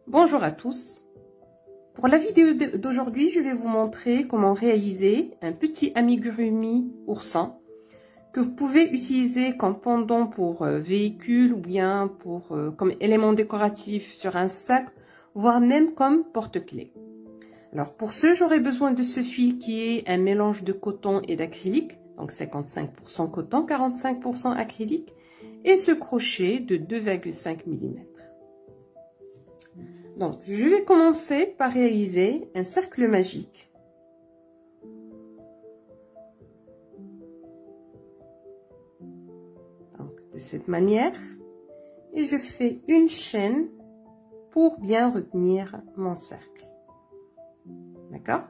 Bonjour à tous. Pour la vidéo d'aujourd'hui, je vais vous montrer comment réaliser un petit amigurumi oursin que vous pouvez utiliser comme pendant pour véhicule ou bien pour comme élément décoratif sur un sac, voire même comme porte-clés. Alors pour ce, j'aurai besoin de ce fil qui est un mélange de coton et d'acrylique, donc 55% coton, 45% acrylique, et ce crochet de 2,5 mm. Donc, je vais commencer par réaliser un cercle magique. Donc, de cette manière. Et je fais une chaîne pour bien retenir mon cercle. D'accord?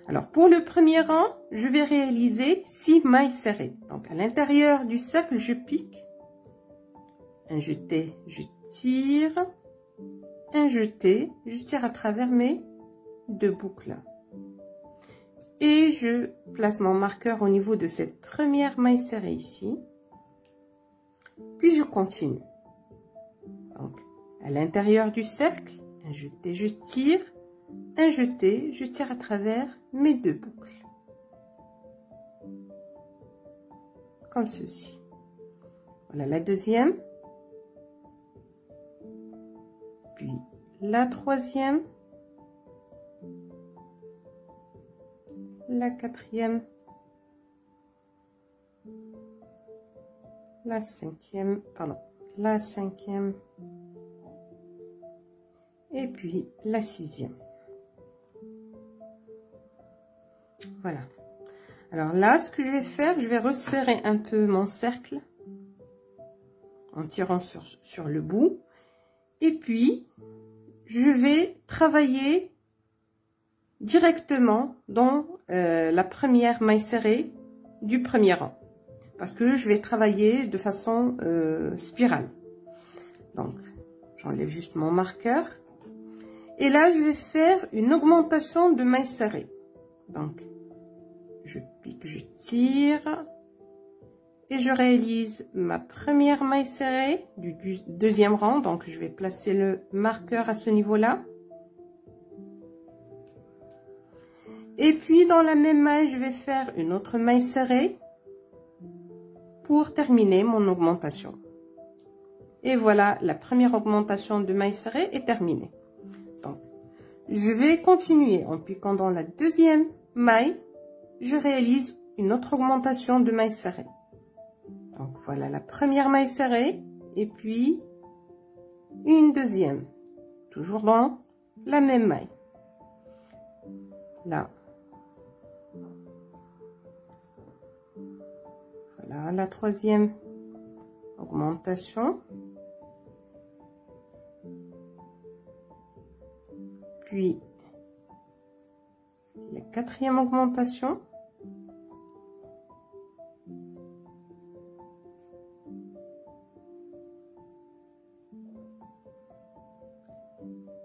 Alors, pour le premier rang, je vais réaliser 6 mailles serrées. Donc, à l'intérieur du cercle, je pique. Un jeté, je tire. Un jeté, je tire à travers mes 2 boucles. Et je place mon marqueur au niveau de cette première maille serrée ici. Puis je continue. Donc, à l'intérieur du cercle, un jeté, je tire. Un jeté, je tire à travers mes 2 boucles. Comme ceci. Voilà la deuxième. Puis la troisième, la quatrième, la cinquième, et puis la sixième. Voilà. Alors là, ce que je vais faire, je vais resserrer un peu mon cercle en tirant sur le bout. Et puis, je vais travailler directement dans la première maille serrée du premier rang. Parce que je vais travailler de façon spirale. Donc, j'enlève juste mon marqueur. Et là, je vais faire une augmentation de maille serrée. Donc, je pique, je tire. Et je réalise ma première maille serrée du deuxième rang. Donc, je vais placer le marqueur à ce niveau-là. Et puis, dans la même maille, je vais faire une autre maille serrée pour terminer mon augmentation. Et voilà, la première augmentation de maille serrée est terminée. Donc, je vais continuer en piquant dans la deuxième maille. Je réalise une autre augmentation de maille serrée. Donc voilà la première maille serrée et puis une deuxième, toujours dans la même maille. Là, voilà la troisième augmentation, puis la quatrième augmentation.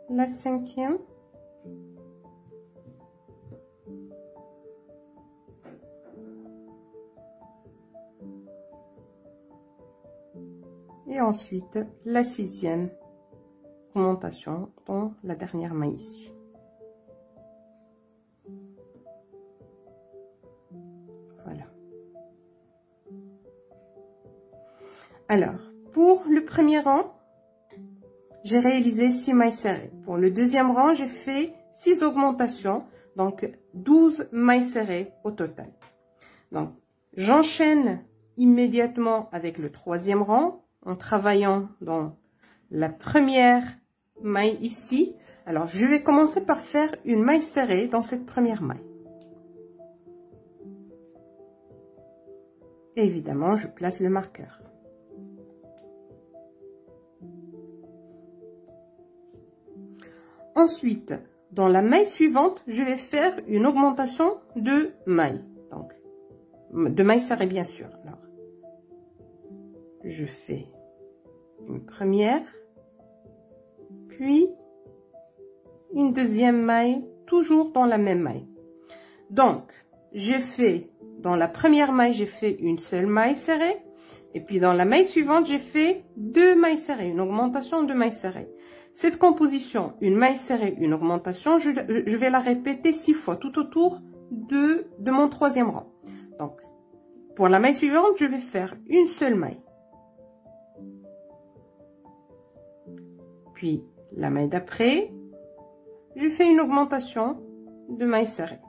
La cinquième, et ensuite la sixième augmentation dans la dernière maille ici. Voilà. Alors, pour le premier rang, j'ai réalisé 6 mailles serrées. Pour le deuxième rang, j'ai fait 6 augmentations, donc 12 mailles serrées au total. Donc, j'enchaîne immédiatement avec le troisième rang en travaillant dans la première maille ici. Alors, je vais commencer par faire une maille serrée dans cette première maille. Et évidemment, je place le marqueur. Ensuite, dans la maille suivante, je vais faire une augmentation de maille. Donc, de maille serrée, bien sûr. Alors, je fais une première, puis une deuxième maille, toujours dans la même maille. Donc, j'ai fait, dans la première maille, j'ai fait une seule maille serrée. Et puis dans la maille suivante, j'ai fait 2 mailles serrées, une augmentation de mailles serrées. Cette composition, une maille serrée, une augmentation, je vais la répéter 6 fois tout autour de mon 3e rang. Donc, pour la maille suivante, je vais faire une seule maille. Puis, la maille d'après, je fais une augmentation de mailles serrées.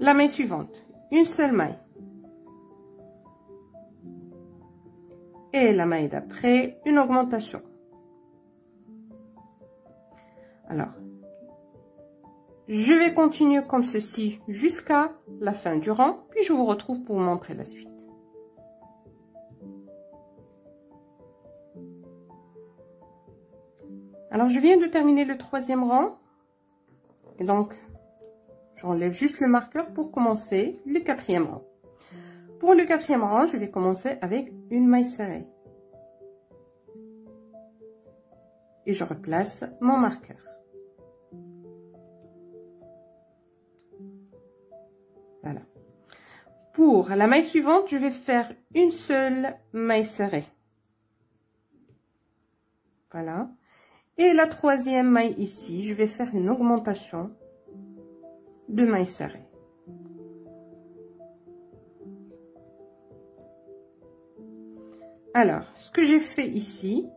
La maille suivante, une seule maille. Et la maille d'après, une augmentation. Alors, je vais continuer comme ceci jusqu'à la fin du rang, puis je vous retrouve pour vous montrer la suite. Alors, je viens de terminer le 3e rang. Et donc, j'enlève juste le marqueur pour commencer le 4e rang. Pour le 4e rang, je vais commencer avec une maille serrée. Et je replace mon marqueur. Voilà. Pour la maille suivante, je vais faire une seule maille serrée. Voilà. Et la 3e maille ici, je vais faire une augmentation de mailles serrées. Alors, ce que j'ai fait ici,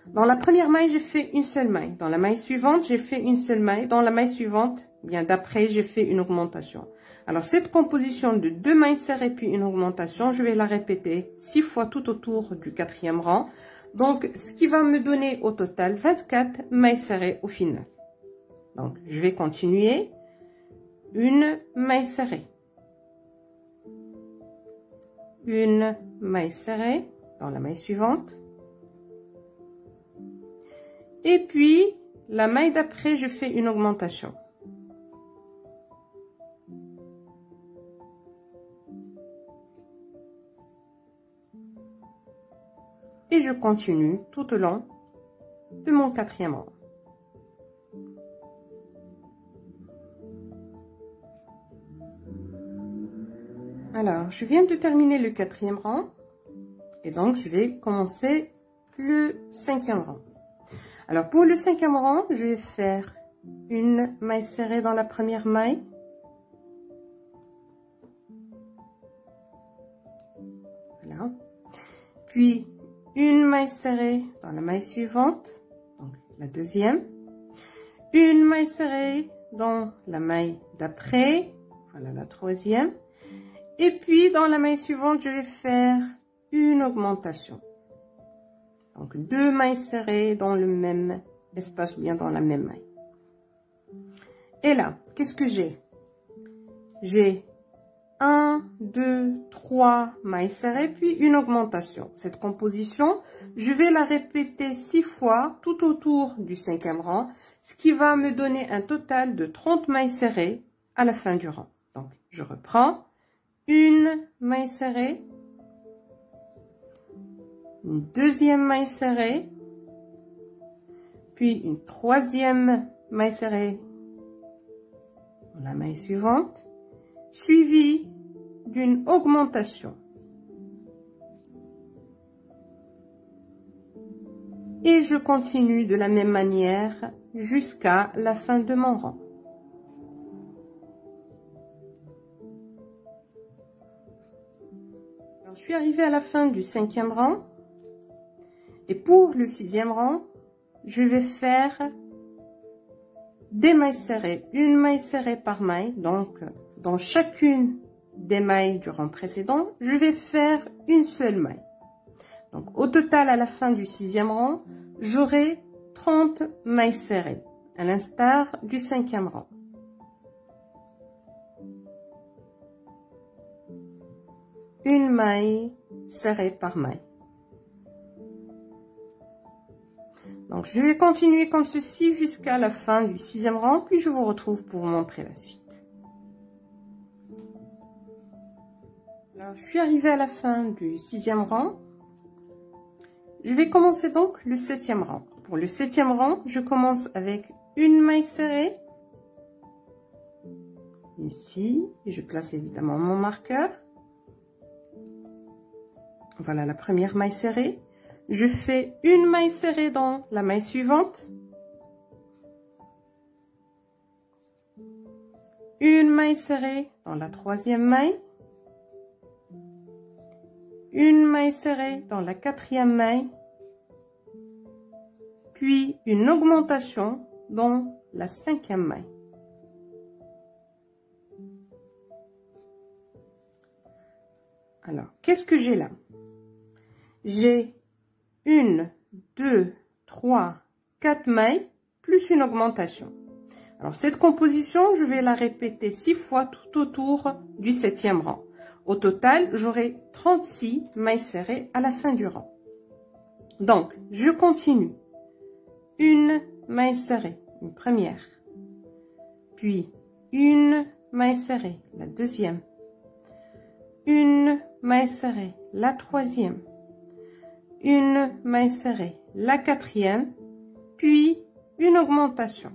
dans la première maille, j'ai fait une seule maille. Dans la maille suivante, j'ai fait une seule maille. Dans la maille suivante, bien d'après, j'ai fait une augmentation. Alors, cette composition de 2 mailles serrées puis une augmentation, je vais la répéter 6 fois tout autour du 4e rang. Donc, ce qui va me donner au total 24 mailles serrées au final. Donc, je vais continuer. Une maille serrée. Une maille serrée dans la maille suivante. Et puis, la maille d'après, je fais une augmentation. Et je continue tout au long de mon 4e rang. Alors, je viens de terminer le 4e rang. Et donc, je vais commencer le 5e rang. Alors, pour le 5e rang, je vais faire une maille serrée dans la première maille. Voilà. Puis, une maille serrée dans la maille suivante, donc la 2e. Une maille serrée dans la maille d'après, voilà la 3e. Et puis, dans la maille suivante, je vais faire une augmentation. Donc, 2 mailles serrées dans le même espace, ou bien dans la même maille. Et là, qu'est-ce que j'ai? J'ai 1, 2, 3 mailles serrées, puis une augmentation. Cette composition, je vais la répéter 6 fois tout autour du 5e rang, ce qui va me donner un total de 30 mailles serrées à la fin du rang. Donc, je reprends. Une maille serrée, une 2e maille serrée, puis une 3e maille serrée dans la maille suivante, suivie d'une augmentation. Et je continue de la même manière jusqu'à la fin de mon rang. Je suis arrivée à la fin du 5e rang. Et pour le 6e rang, je vais faire des mailles serrées, une maille serrée par maille. Donc, dans chacune des mailles du rang précédent, je vais faire une seule maille. Donc, au total, à la fin du 6e rang, j'aurai 30 mailles serrées, à l'instar du 5e rang. Une maille serrée par maille. Donc, je vais continuer comme ceci jusqu'à la fin du 6e rang, puis je vous retrouve pour vous montrer la suite. Alors, je suis arrivée à la fin du 6e rang. Je vais commencer donc le 7e rang. Pour le 7e rang, je commence avec une maille serrée, ici, et je place évidemment mon marqueur. Voilà la première maille serrée. Je fais une maille serrée dans la maille suivante. Une maille serrée dans la troisième maille. Une maille serrée dans la quatrième maille. Puis une augmentation dans la cinquième maille. Alors, qu'est-ce que j'ai là? J'ai 1, 2, 3, 4 mailles, plus une augmentation. Alors, cette composition, je vais la répéter 6 fois tout autour du 7e rang. Au total, j'aurai 36 mailles serrées à la fin du rang. Donc, je continue. Une maille serrée, une première. Puis, une maille serrée, la deuxième. Une maille serrée, la troisième. Une maille serrée, la quatrième, puis une augmentation.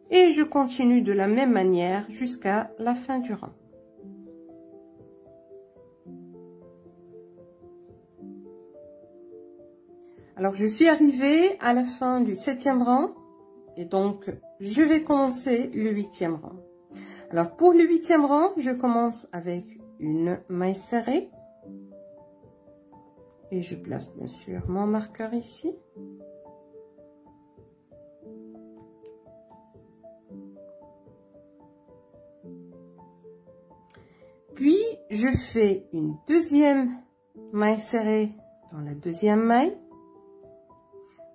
Et je continue de la même manière jusqu'à la fin du rang. Alors, je suis arrivée à la fin du 7e rang et donc je vais commencer le 8e rang. Alors, pour le 8e rang, je commence avec une maille serrée et je place bien sûr mon marqueur ici. Puis, je fais une deuxième maille serrée dans la deuxième maille,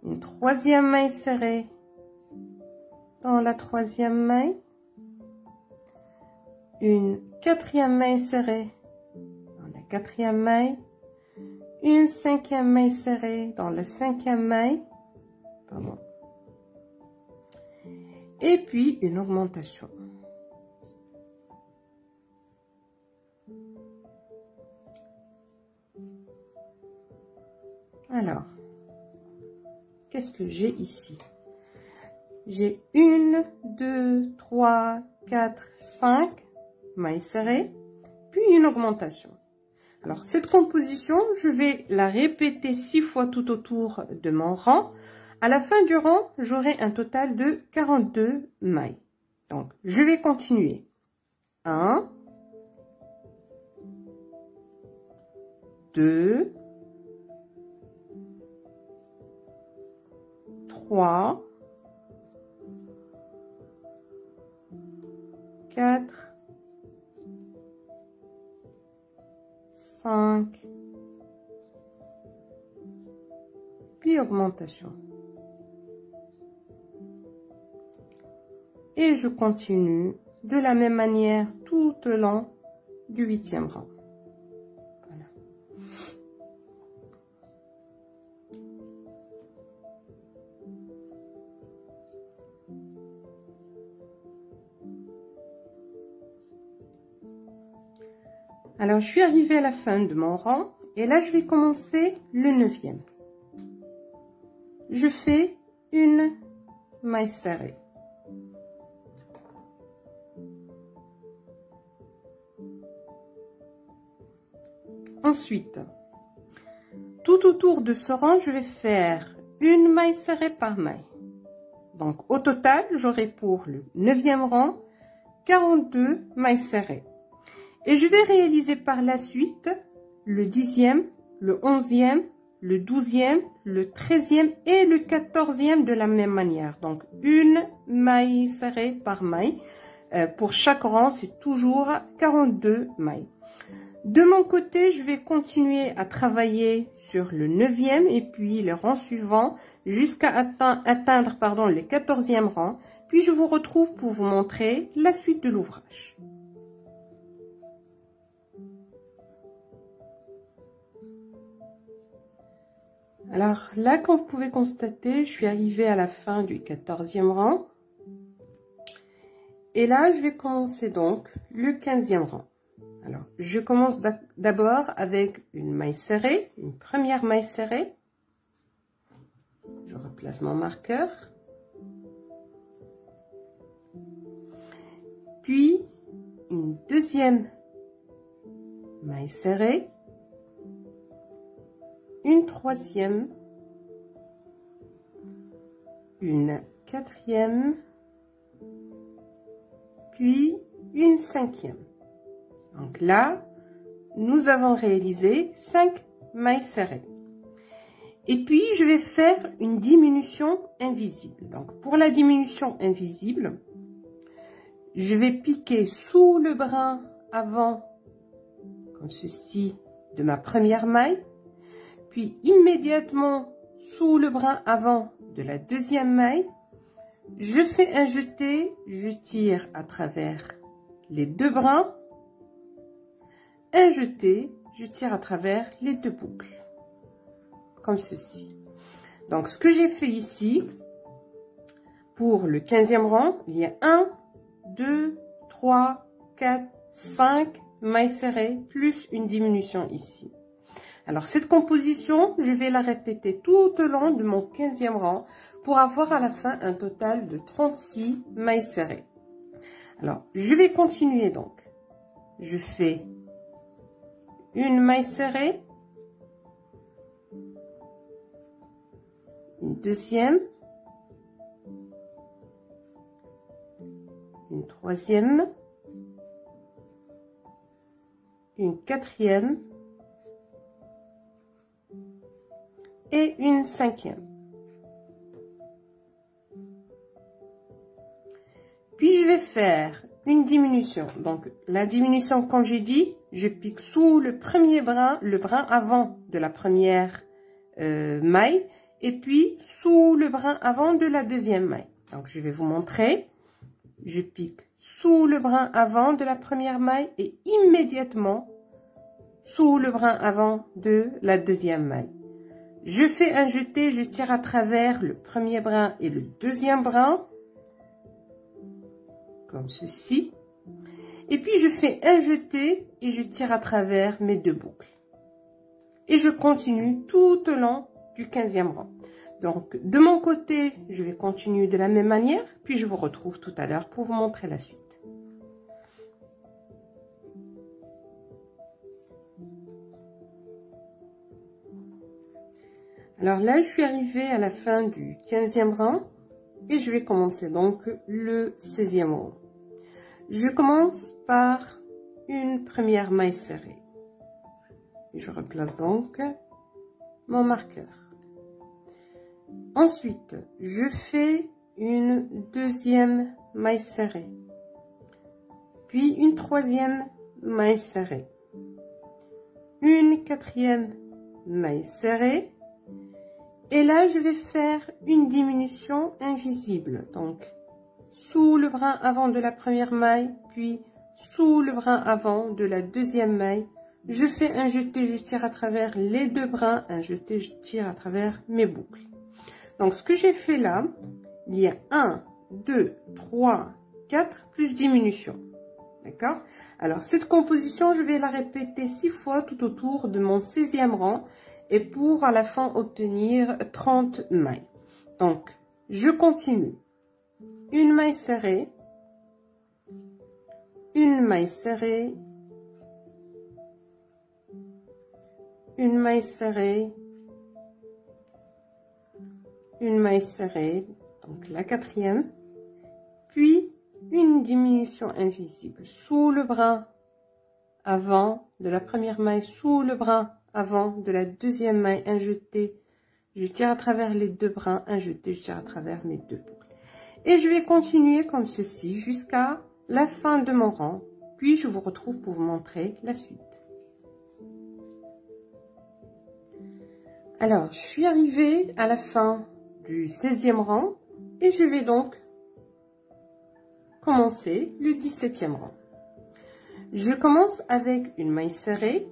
une troisième maille serrée dans la troisième maille, une quatrième maille serrée dans la quatrième maille, une cinquième maille serrée dans la cinquième maille, pardon, et puis une augmentation. Alors, qu'est-ce que j'ai ici? J'ai 1, 2, 3, 4, 5 mailles serrées, puis une augmentation. Alors, cette composition, je vais la répéter 6 fois tout autour de mon rang. À la fin du rang, j'aurai un total de 42 mailles. Donc, je vais continuer. 1, 2, 3, 4, 5, puis augmentation. Et je continue de la même manière tout au long du 8e rang. Voilà. Alors, je suis arrivée à la fin de mon rang et là, je vais commencer le 9e. Je fais une maille serrée. Ensuite, tout autour de ce rang, je vais faire une maille serrée par maille. Donc, au total, j'aurai pour le 9e rang 42 mailles serrées. Et je vais réaliser par la suite le 10e, le 11e, le 12e, le 13e et le 14e de la même manière. Donc, une maille serrée par maille. Pour chaque rang, c'est toujours 42 mailles. De mon côté, je vais continuer à travailler sur le 9e et puis les rangs suivants jusqu'à atteindre le 14e rang. Puis je vous retrouve pour vous montrer la suite de l'ouvrage. Alors là, comme vous pouvez constater, je suis arrivée à la fin du 14e rang. Et là, je vais commencer donc le 15e rang. Alors, je commence d'abord avec une maille serrée, une première maille serrée. Je replace mon marqueur. puis une deuxième maille serrée, une troisième, une quatrième, puis une cinquième. Donc là, nous avons réalisé 5 mailles serrées. Et puis, je vais faire une diminution invisible. Donc, pour la diminution invisible, je vais piquer sous le brin avant, comme ceci, de ma première maille, puis immédiatement sous le brin avant de la deuxième maille, je fais un jeté, je tire à travers les deux brins, un jeté, je tire à travers les deux boucles, comme ceci. Donc, ce que j'ai fait ici, pour le 15e rang, il y a 1, 2, 3, 4, 5 mailles serrées, plus une diminution ici. Alors, cette composition, je vais la répéter tout au long de mon 15e rang pour avoir à la fin un total de 36 mailles serrées. Alors, je vais continuer donc. Je fais une maille serrée, une deuxième, une troisième, une quatrième et une cinquième. Puis je vais faire une diminution. Donc la diminution, comme j'ai dit, je pique sous le premier brin, le brin avant de la première maille, et puis sous le brin avant de la deuxième maille. Donc je vais vous montrer. Je pique sous le brin avant de la première maille et immédiatement sous le brin avant de la deuxième maille. Je fais un jeté, je tire à travers le premier brin et le deuxième brin, comme ceci. Et puis je fais un jeté et je tire à travers mes deux boucles. Et je continue tout au long du 15e rang. Donc de mon côté, je vais continuer de la même manière, puis je vous retrouve tout à l'heure pour vous montrer la suite. Alors là, je suis arrivée à la fin du 15e rang et je vais commencer donc le 16e rang. Je commence par une première maille serrée. Je replace donc mon marqueur. Ensuite, je fais une deuxième maille serrée, puis une troisième maille serrée, une quatrième maille serrée, et là je vais faire une diminution invisible. Donc, sous le brin avant de la première maille, puis sous le brin avant de la deuxième maille, je fais un jeté, je tire à travers les deux brins, un jeté, je tire à travers mes boucles. Donc, ce que j'ai fait là, il y a 1, 2, 3, 4, plus diminution. D'accord? Alors, cette composition, je vais la répéter 6 fois tout autour de mon 16e rang et pour à la fin obtenir 30 mailles. Donc, je continue. Une maille serrée, une maille serrée, une maille serrée, une maille serrée, donc la quatrième, puis une diminution invisible sous le brin avant de la première maille, sous le brin avant de la deuxième maille, un jeté, je tire à travers les deux brins, un jeté, je tire à travers mes deux boucles. Et je vais continuer comme ceci jusqu'à la fin de mon rang, puis je vous retrouve pour vous montrer la suite. Alors, je suis arrivée à la fin du 16e rang et je vais donc commencer le 17e rang. Je commence avec une maille serrée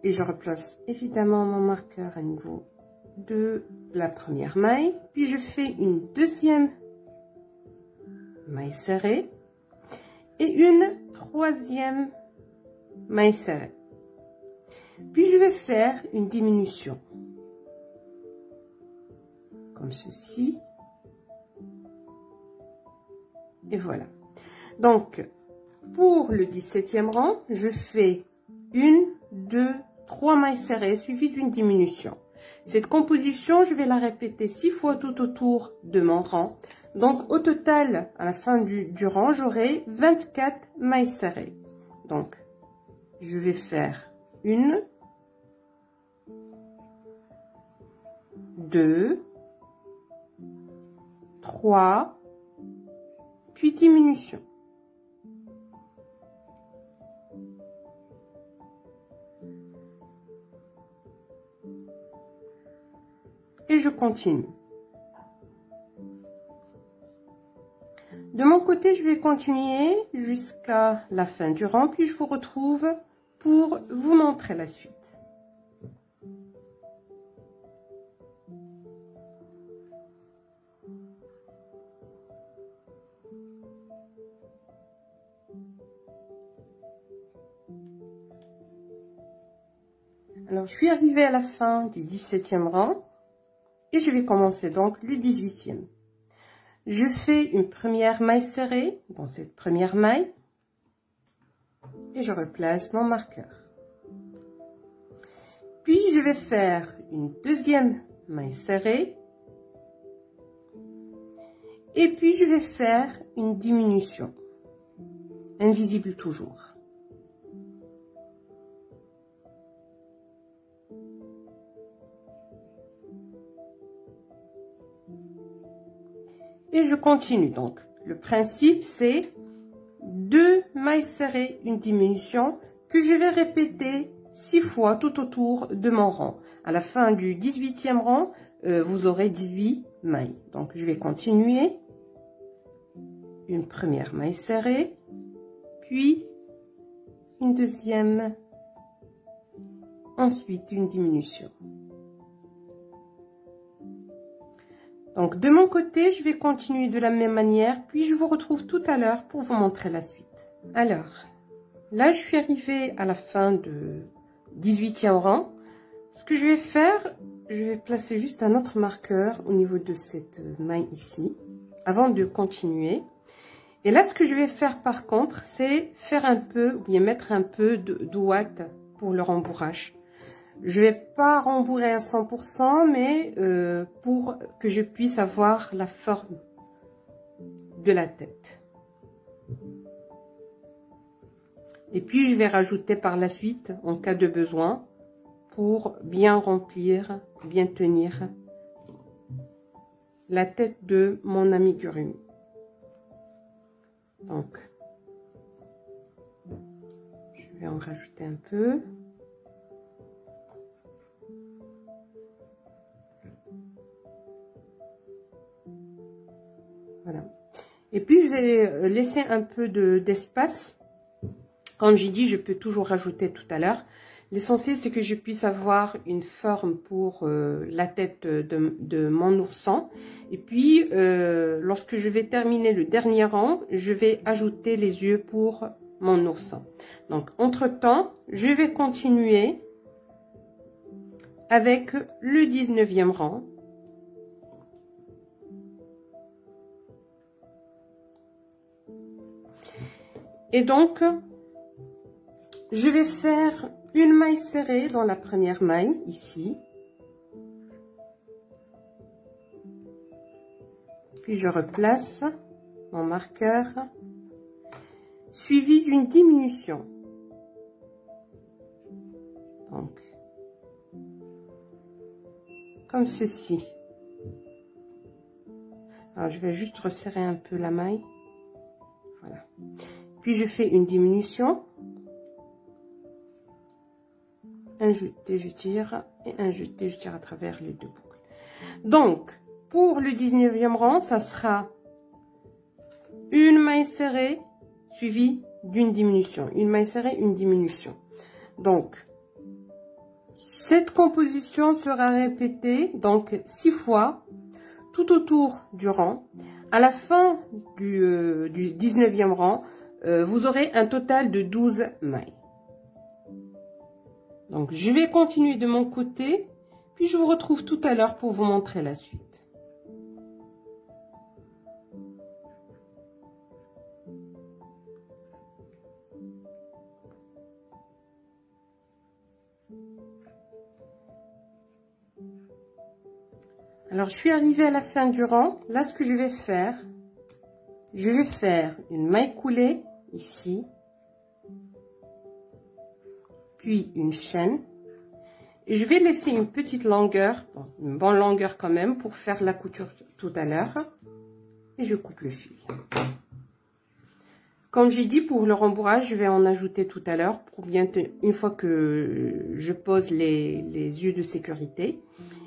et je replace évidemment mon marqueur à niveau de la première maille, puis je fais une deuxième maille serrée et une troisième maille serrée. Puis je vais faire une diminution comme ceci Et voilà. Donc, pour le 17e rang, je fais 1, 2, 3 mailles serrées suivies d'une diminution. Cette composition, je vais la répéter 6 fois tout autour de mon rang. Donc, au total, à la fin du rang, j'aurai 24 mailles serrées. Donc, je vais faire 1, 2, 3, puis diminution. Et je continue. De mon côté, je vais continuer jusqu'à la fin du rang, puis je vous retrouve pour vous montrer la suite. Alors, je suis arrivée à la fin du 17e rang et je vais commencer donc le 18e. Je fais une première maille serrée dans cette première maille et je replace mon marqueur. Puis, je vais faire une deuxième maille serrée et puis je vais faire une diminution, invisible toujours. Et je continue donc. Le principe, c'est 2 mailles serrées, une diminution que je vais répéter 6 fois tout autour de mon rang. À la fin du 18e rang, vous aurez 18 mailles. Donc, je vais continuer. Une première maille serrée, puis une deuxième, ensuite une diminution. Donc, de mon côté, je vais continuer de la même manière, puis je vous retrouve tout à l'heure pour vous montrer la suite. Alors, là, je suis arrivée à la fin de 18e rang. Ce que je vais faire, je vais placer juste un autre marqueur au niveau de cette maille ici, avant de continuer. Et là, ce que je vais faire par contre, c'est faire un peu, ou bien mettre un peu d'ouate pour le rembourrage. Je vais pas rembourrer à 100%, mais pour que je puisse avoir la forme de la tête. Et puis, je vais rajouter par la suite, en cas de besoin, pour bien remplir, bien tenir la tête de mon amigurumi. Donc, je vais en rajouter un peu. Voilà. Et puis, je vais laisser un peu d'espace. Comme j'ai dit, je peux toujours rajouter tout à l'heure. L'essentiel, c'est que je puisse avoir une forme pour la tête de mon ourson. Et puis, lorsque je vais terminer le dernier rang, je vais ajouter les yeux pour mon ourson. Donc, entre-temps, je vais continuer avec le 19e rang. Et donc, je vais faire une maille serrée dans la première maille, ici. Puis je replace mon marqueur, suivi d'une diminution. Donc, comme ceci. Alors, je vais juste resserrer un peu la maille. Voilà. Puis je fais une diminution, un jeté, je tire, et un jeté, je tire à travers les deux boucles. Donc, pour le 19e rang, ça sera une maille serrée suivie d'une diminution. Une maille serrée, une diminution. Donc, cette composition sera répétée donc 6 fois tout autour du rang. À la fin du 19e rang, vous aurez un total de 12 mailles. Donc, je vais continuer de mon côté, puis je vous retrouve tout à l'heure pour vous montrer la suite. Alors, je suis arrivée à la fin du rang. Là, ce que je vais faire une maille coulée ici, puis une chaîne. Et je vais laisser une petite longueur, bon, une bonne longueur quand même, pour faire la couture tout à l'heure. Et je coupe le fil. Comme j'ai dit, pour le rembourrage, je vais en ajouter tout à l'heure, pour bien une fois que je pose les yeux de sécurité.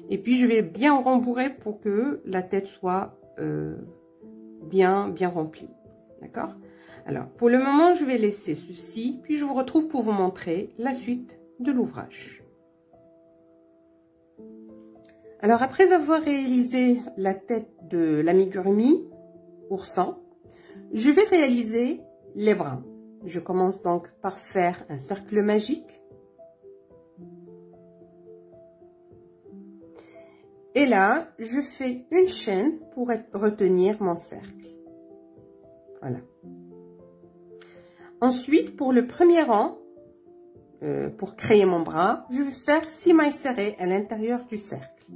Et puis, je vais bien rembourrer pour que la tête soit bien remplie. D'accord? Alors, pour le moment, je vais laisser ceci, puis je vous retrouve pour vous montrer la suite de l'ouvrage. Alors, après avoir réalisé la tête de l'amigurumi ourson, je vais réaliser les bras. Je commence donc par faire un cercle magique. Et là, je fais une chaîne pour retenir mon cercle. Voilà. Ensuite, pour le premier rang, pour créer mon bras, je vais faire 6 mailles serrées à l'intérieur du cercle.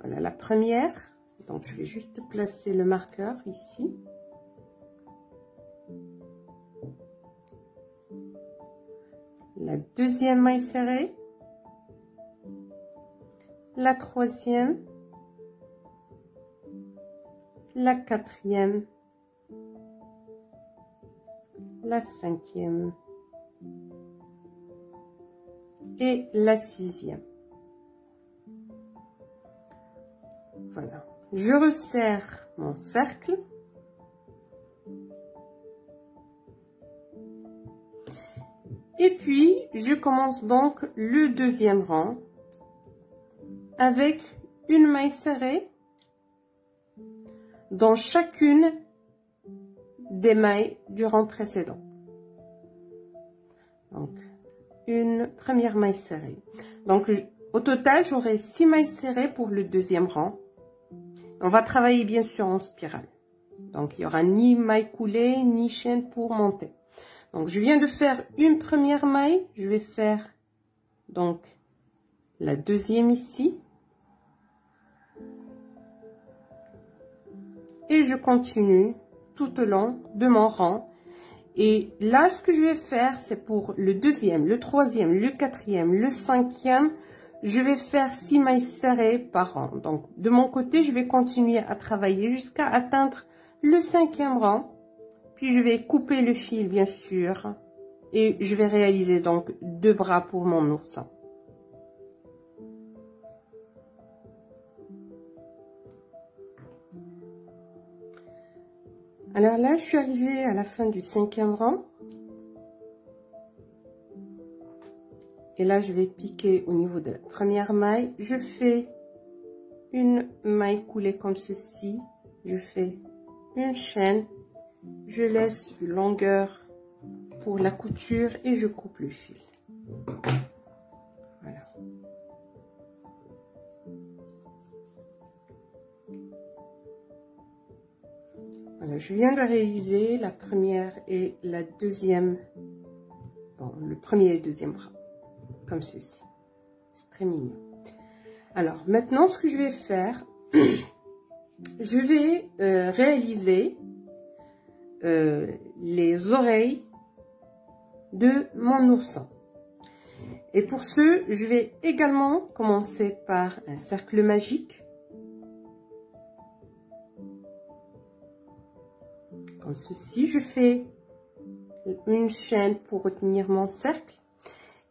Voilà la première. Donc, je vais juste placer le marqueur ici. La deuxième maille serrée. La troisième. La quatrième. La cinquième. Et la sixième. Voilà. Je resserre mon cercle. Et puis, je commence donc le deuxième rang avec une maille serrée dans chacune des mailles du rang précédent. Donc, une première maille serrée. Donc, au total, j'aurai 6 mailles serrées pour le deuxième rang. On va travailler bien sûr en spirale. Donc, il n'y aura ni maille coulée, ni chaîne pour monter. Donc, je viens de faire une première maille. Je vais faire donc la deuxième ici. Et je continue tout au long de mon rang. Et là, ce que je vais faire, c'est pour le deuxième, le troisième, le quatrième, le cinquième, je vais faire 6 mailles serrées par rang. Donc, de mon côté, je vais continuer à travailler jusqu'à atteindre le cinquième rang. Puis, je vais couper le fil, bien sûr. Et je vais réaliser donc 2 bras pour mon ourson. Alors là, je suis arrivée à la fin du cinquième rang. Et là, je vais piquer au niveau de la première maille. Je fais une maille coulée comme ceci. Je fais une chaîne. Je laisse une longueur pour la couture et je coupe le fil. Voilà. Voilà, je viens de réaliser la première et la deuxième, bon, le premier et le deuxième bras, comme ceci. C'est très mignon. Alors, maintenant, ce que je vais faire, je vais réaliser les oreilles de mon ourson. Et pour ce, je vais également commencer par un cercle magique. Comme ceci, je fais une chaîne pour retenir mon cercle.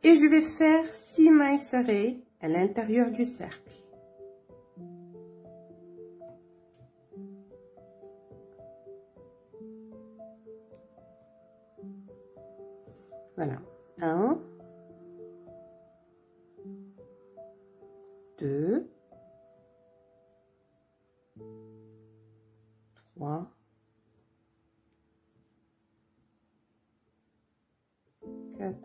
Et je vais faire 6 mailles serrées à l'intérieur du cercle. Voilà. 1, 2, 3, 4,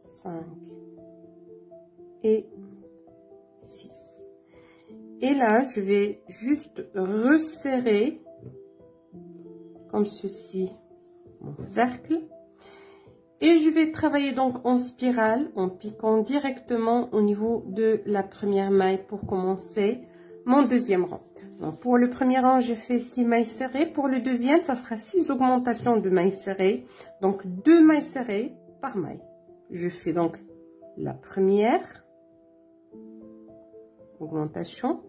5 et 6. Et là, je vais juste resserrer comme ceci mon cercle. Et je vais travailler donc en spirale, en piquant directement au niveau de la première maille pour commencer mon deuxième rang. Donc pour le premier rang, j'ai fait 6 mailles serrées. Pour le deuxième, ça sera 6 augmentations de mailles serrées. Donc 2 mailles serrées par maille. Je fais donc la première augmentation,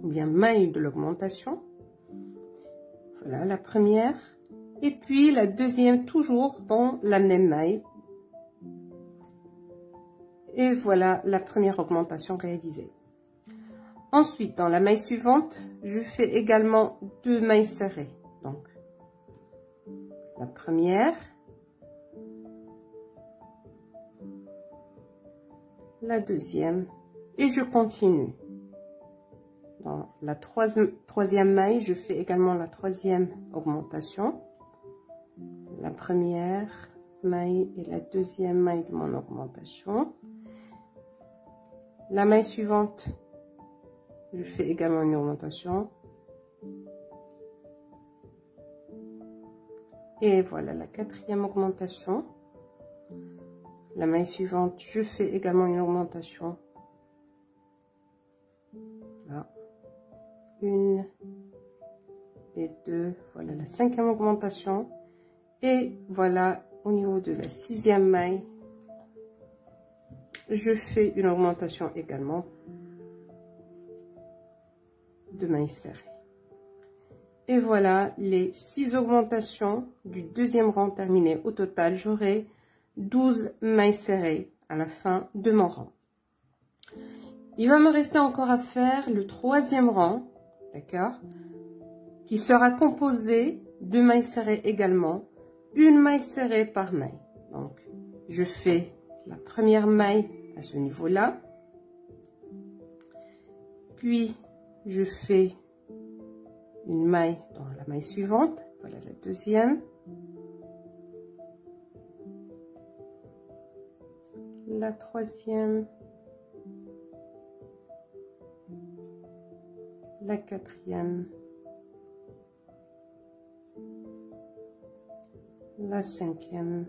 ou bien maille de l'augmentation. Voilà la première. Et puis la deuxième toujours dans la même maille. Et voilà la première augmentation réalisée. Ensuite, dans la maille suivante, je fais également 2 mailles serrées. Donc, la première, la deuxième, et je continue. Dans la troisième maille, je fais également la troisième augmentation. La première maille et la deuxième maille de mon augmentation. La maille suivante, je fais également une augmentation. Et voilà la quatrième augmentation. La maille suivante, je fais également une augmentation. Là. 1 et 2. Voilà la cinquième augmentation. Et voilà au niveau de la sixième maille, je fais une augmentation également de mailles serrées. Et voilà les 6 augmentations du deuxième rang terminées. Au total, j'aurai 12 mailles serrées à la fin de mon rang. Il va me rester encore à faire le troisième rang, d'accord, qui sera composé de mailles serrées également, une maille serrée par maille. Donc, je fais la première maille à ce niveau-là, puis je fais une maille dans la maille suivante. Voilà la deuxième, la troisième, la quatrième, la cinquième,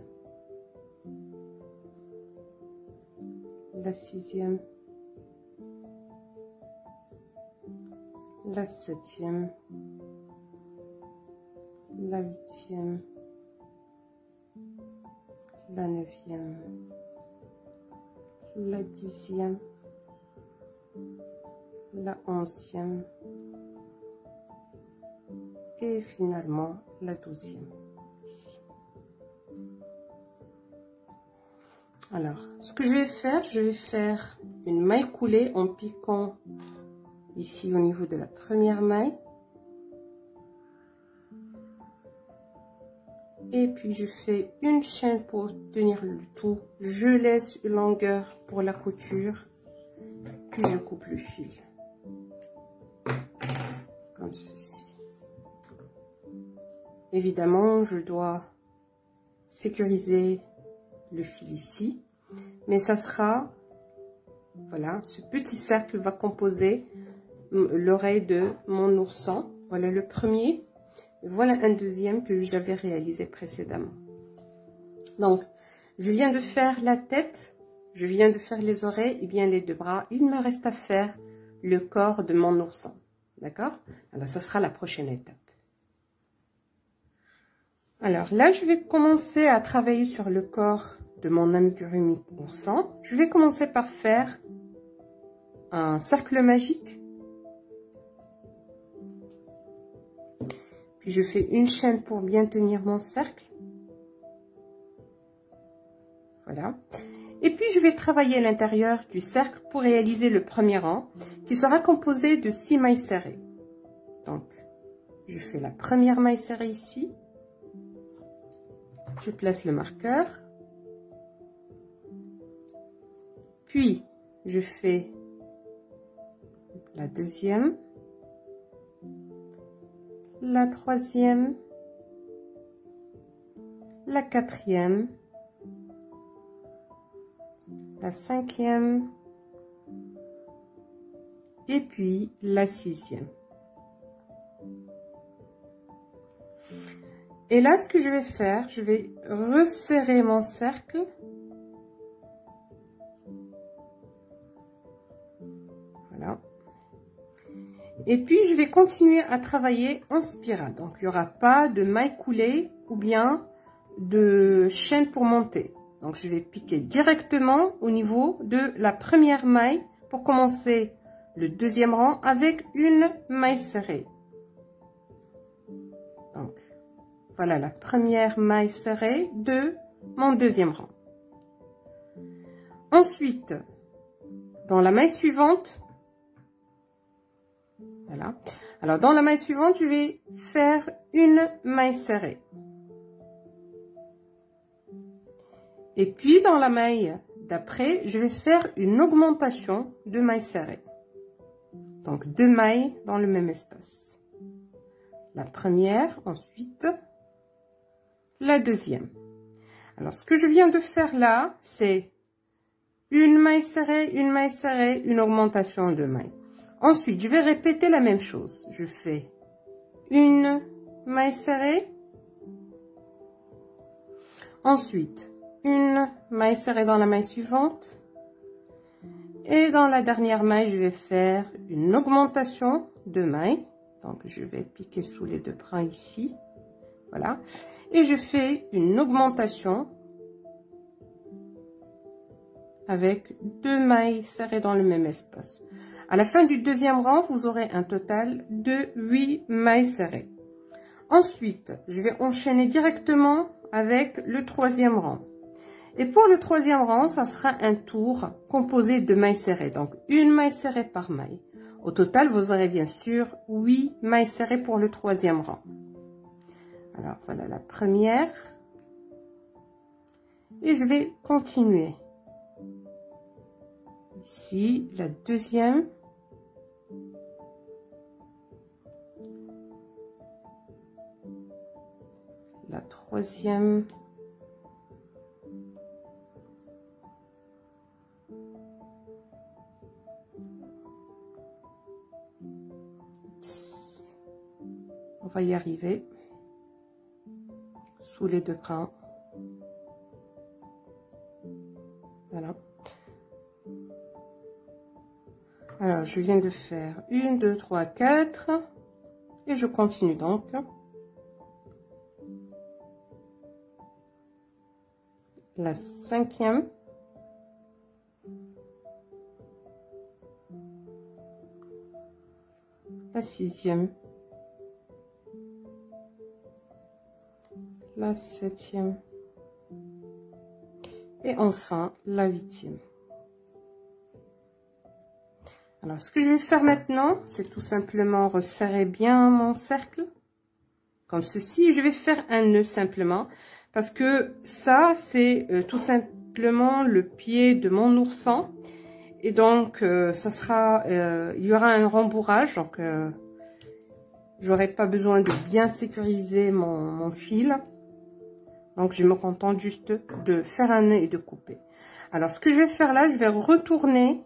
la sixième, la septième, la huitième, la neuvième, la dixième, la onzième et finalement la douzième ici. Alors, ce que je vais faire une maille coulée en piquant ici au niveau de la première maille. Et puis je fais une chaîne pour tenir le tout. Je laisse une longueur pour la couture. Puis je coupe le fil. Comme ceci. Évidemment, je dois sécuriser le fil ici. Mais ça sera, voilà, ce petit cercle va composer l'oreille de mon ourson. Voilà le premier. Voilà un deuxième que j'avais réalisé précédemment. Donc, je viens de faire la tête, je viens de faire les oreilles et bien les deux bras. Il me reste à faire le corps de mon ourson. D'accord? Alors, ça sera la prochaine étape. Alors là, je vais commencer à travailler sur le corps de mon amigurumi ourson. Je vais commencer par faire un cercle magique. Puis je fais une chaîne pour bien tenir mon cercle. Voilà. Et puis je vais travailler à l'intérieur du cercle pour réaliser le premier rang qui sera composé de 6 mailles serrées. Donc, je fais la première maille serrée ici. Je place le marqueur. Puis, je fais la deuxième, la troisième, la quatrième, la cinquième et puis la sixième. Et là, ce que je vais faire, je vais resserrer mon cercle. Voilà. Et puis, je vais continuer à travailler en spirale. Donc, il n'y aura pas de maille coulée ou bien de chaîne pour monter. Donc, je vais piquer directement au niveau de la première maille pour commencer le deuxième rang avec une maille serrée. Donc, voilà la première maille serrée de mon deuxième rang. Ensuite, dans la maille suivante, voilà. Alors, dans la maille suivante, je vais faire une maille serrée. Et puis, dans la maille d'après, je vais faire une augmentation de mailles serrées. Donc, 2 mailles dans le même espace. La première, ensuite, la deuxième. Alors, ce que je viens de faire là, c'est une maille serrée, une augmentation de mailles. Ensuite, je vais répéter la même chose. Je fais une maille serrée. Ensuite, une maille serrée dans la maille suivante. Et dans la dernière maille, je vais faire une augmentation de mailles. Donc, je vais piquer sous les 2 brins ici. Voilà. Et je fais une augmentation avec 2 mailles serrées dans le même espace. À la fin du deuxième rang, vous aurez un total de 8 mailles serrées. Ensuite, je vais enchaîner directement avec le troisième rang. Et pour le troisième rang, ça sera un tour composé de mailles serrées. Donc, une maille serrée par maille. Au total, vous aurez bien sûr 8 mailles serrées pour le troisième rang. Alors, voilà la première. Et je vais continuer. Ici, la deuxième. La troisième. On va y arriver. Sous les 2 brins. Voilà. Alors, je viens de faire 1, 2, 3, 4. Et je continue donc. La cinquième. La sixième. La septième. Et enfin, la huitième. Alors, ce que je vais faire maintenant, c'est tout simplement resserrer bien mon cercle. Comme ceci. Je vais faire un nœud simplement. Parce que ça, c'est tout simplement le pied de mon ourson. Et donc, ça sera, il y aura un rembourrage. Donc, j'aurai pas besoin de bien sécuriser mon fil. Donc, je me contente juste de faire un nœud et de couper. Alors, ce que je vais faire là, je vais retourner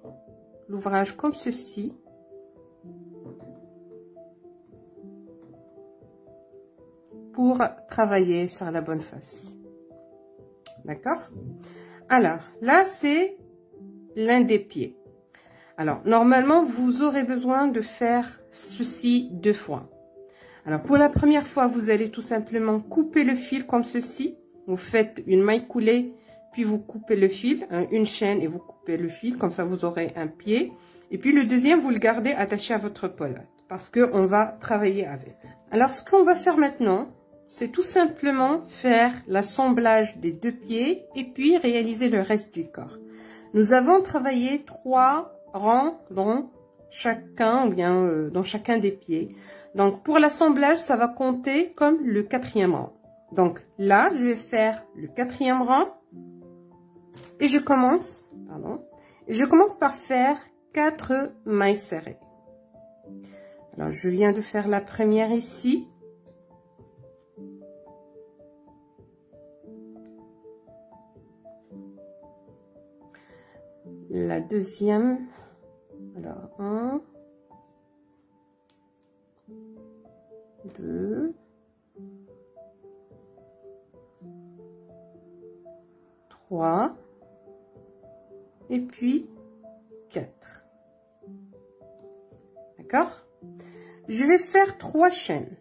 l'ouvrage comme ceci. Pour travailler sur la bonne face. D'accord? Alors, là, c'est l'un des pieds. Alors, normalement, vous aurez besoin de faire ceci 2 fois. Alors, pour la première fois, vous allez tout simplement couper le fil comme ceci. Vous faites une maille coulée, puis vous coupez le fil, une chaîne et vous coupez le fil. Comme ça, vous aurez un pied. Et puis, le deuxième, vous le gardez attaché à votre pelote parce qu'on va travailler avec. Alors, ce qu'on va faire maintenant, c'est tout simplement faire l'assemblage des 2 pieds et puis réaliser le reste du corps. Nous avons travaillé 3 rangs dans chacun, ou bien dans chacun des pieds. Donc, pour l'assemblage, ça va compter comme le 4e rang. Donc, là, je vais faire le 4e rang. Et je commence, par faire 4 mailles serrées. Alors, je viens de faire la première ici. La deuxième, alors 1, 2, 3 et puis 4. D'accord? Je vais faire 3 chaînes.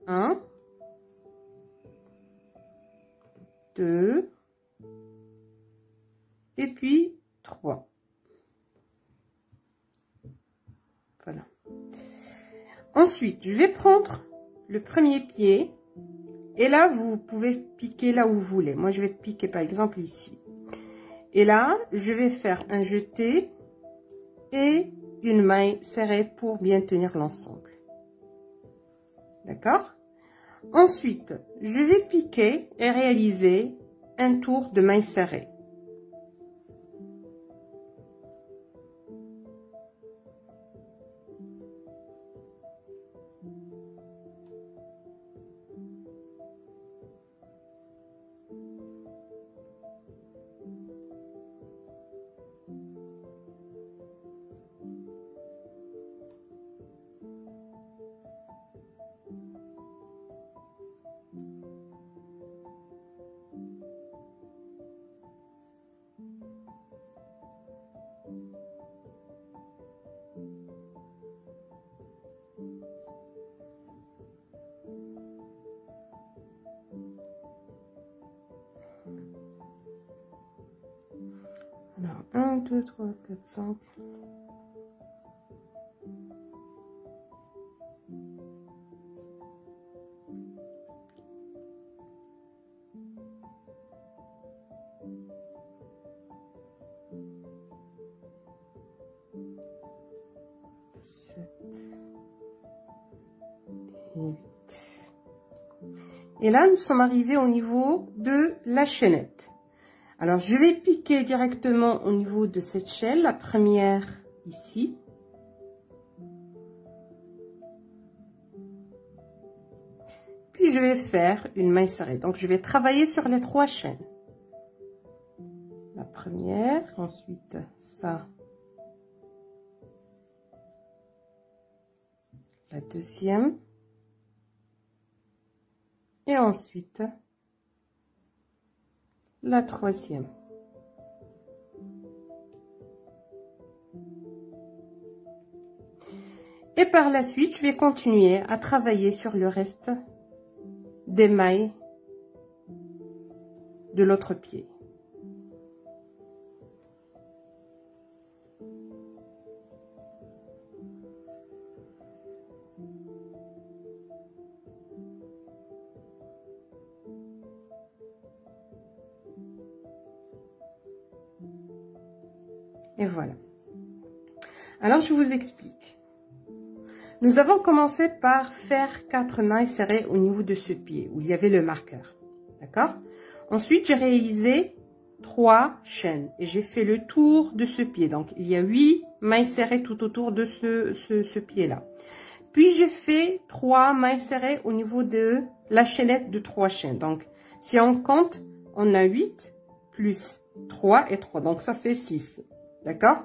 1, 2 et puis 3. Voilà. Ensuite, je vais prendre le premier pied et là, vous pouvez piquer là où vous voulez. Moi, je vais piquer par exemple ici. Et là, je vais faire un jeté et une maille serrée pour bien tenir l'ensemble. D'accord? Ensuite, je vais piquer et réaliser un tour de maille serrée. Alors, 1, 2, 3, 4, 5. Et là, nous sommes arrivés au niveau de la chaînette. Alors, je vais piquer directement au niveau de cette chaîne, la première ici. Puis, je vais faire une maille serrée. Donc, je vais travailler sur les 3 chaînes. La première, ensuite ça. La deuxième. Et ensuite, la troisième. Et par la suite, je vais continuer à travailler sur le reste des mailles de l'autre pied. Et voilà. Alors, je vous explique. Nous avons commencé par faire 4 mailles serrées au niveau de ce pied, où il y avait le marqueur. D'accord? Ensuite, j'ai réalisé 3 chaînes et j'ai fait le tour de ce pied. Donc, il y a 8 mailles serrées tout autour de ce pied-là. Puis, j'ai fait 3 mailles serrées au niveau de la chaînette de 3 chaînes. Donc, si on compte, on a 8 plus 3 et 3. Donc, ça fait 6. D'accord?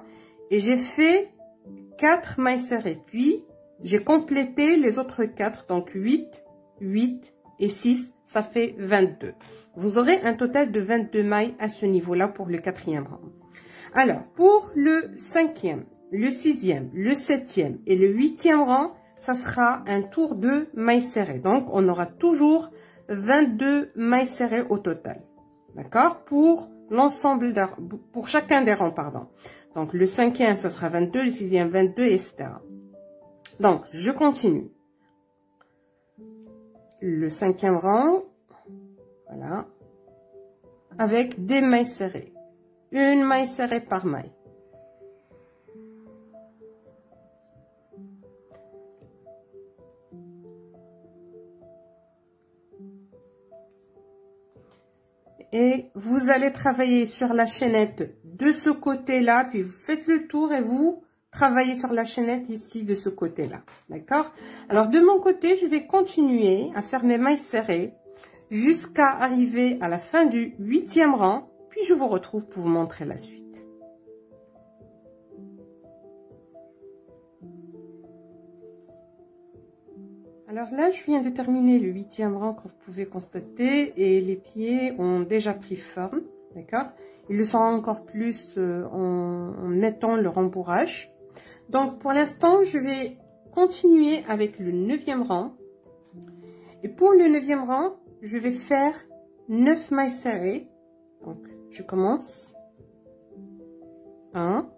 Et j'ai fait 4 mailles serrées. Puis, j'ai complété les autres 4. Donc, 8, 8 et 6, ça fait 22. Vous aurez un total de 22 mailles à ce niveau-là pour le 4e rang. Alors, pour le 5e, le 6e, le 7e et le 8e rang, ça sera un tour de mailles serrées. Donc, on aura toujours 22 mailles serrées au total. D'accord? Pour l'ensemble, pour chacun des rangs, pardon. Donc, le 5e, ça sera 22, le 6e, 22, etc. Donc, je continue. Le 5e rang, voilà, avec des mailles serrées. Une maille serrée par maille. Et vous allez travailler sur la chaînette de ce côté-là, puis vous faites le tour et vous travaillez sur la chaînette ici de ce côté-là. D'accord? Alors, de mon côté, je vais continuer à faire mes mailles serrées jusqu'à arriver à la fin du 8e rang, puis je vous retrouve pour vous montrer la suite. Alors là, je viens de terminer le 8e rang, comme vous pouvez constater, et les pieds ont déjà pris forme. D'accord? Il le sera encore plus en mettant le rembourrage. Donc, pour l'instant, je vais continuer avec le 9e rang. Et pour le 9e rang, je vais faire 9 mailles serrées. Donc, je commence. 1.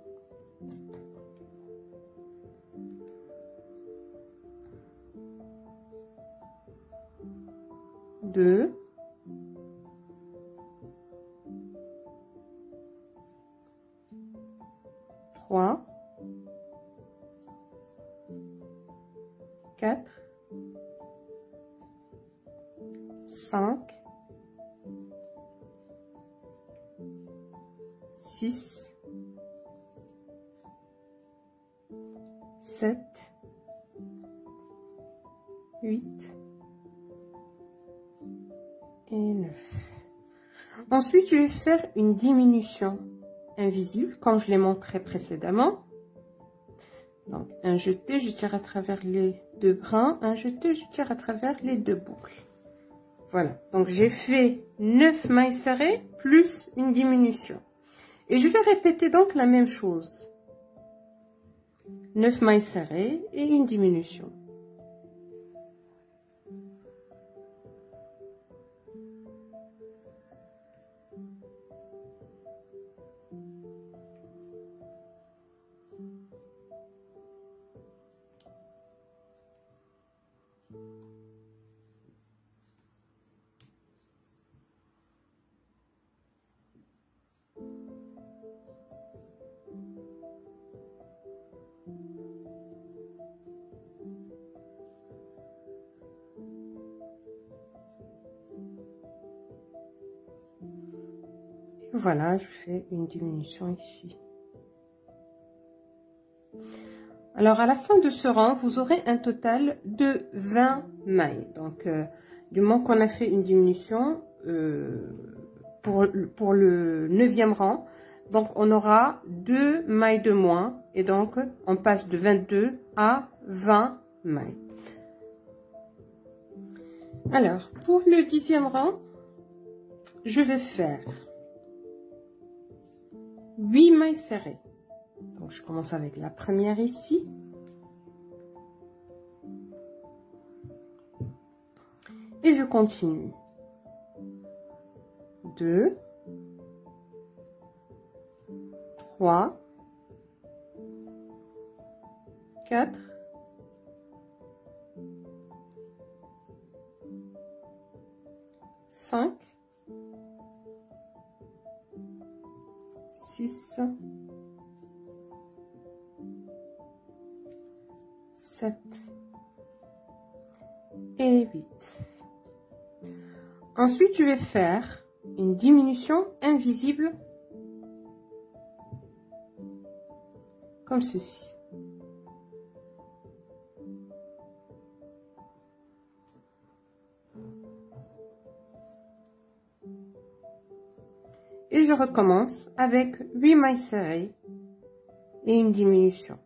2. 3. 4. 5. 6. 7. 8. Et 9. Ensuite, je vais faire une diminution invisible, comme je l'ai montré précédemment. Donc, un jeté, je tire à travers les 2 brins. Un jeté, je tire à travers les 2 boucles. Voilà. Donc, j'ai fait 9 mailles serrées plus une diminution. Et je vais répéter donc la même chose. 9 mailles serrées et une diminution. Voilà, je fais une diminution ici. Alors, à la fin de ce rang, vous aurez un total de 20 mailles. Donc, du moment qu'on a fait une diminution pour le 9e rang, donc on aura 2 mailles de moins. Et donc, on passe de 22 à 20 mailles. Alors, pour le 10e rang, je vais faire 8 mailles serrées. Donc, je commence avec la première ici. Et je continue. 2, 3, 4, 5, 6, 7 et 8. Ensuite, je vais faire une diminution invisible comme ceci. Et je recommence avec 8 mailles serrées et une diminution.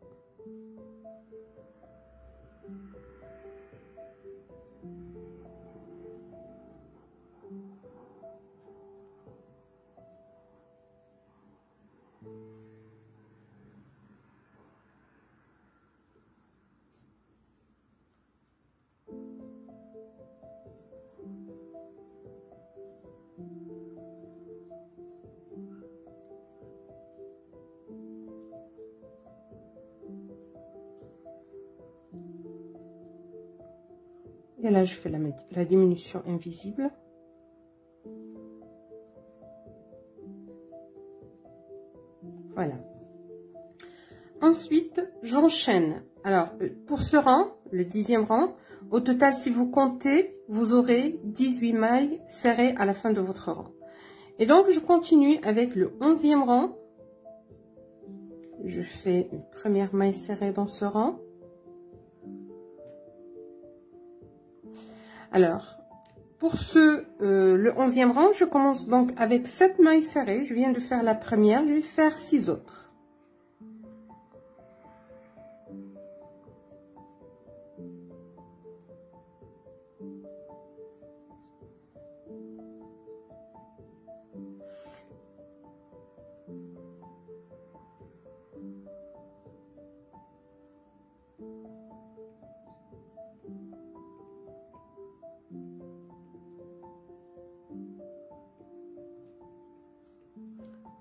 Et là, je fais la diminution invisible. Voilà. Ensuite, j'enchaîne. Alors, pour ce rang, le 10e rang, au total, si vous comptez, vous aurez 18 mailles serrées à la fin de votre rang. Et donc, je continue avec le 11e rang. Je fais une première maille serrée dans ce rang. Alors, pour le 11e rang, je commence donc avec 7 mailles serrées. Je viens de faire la première, je vais faire 6 autres.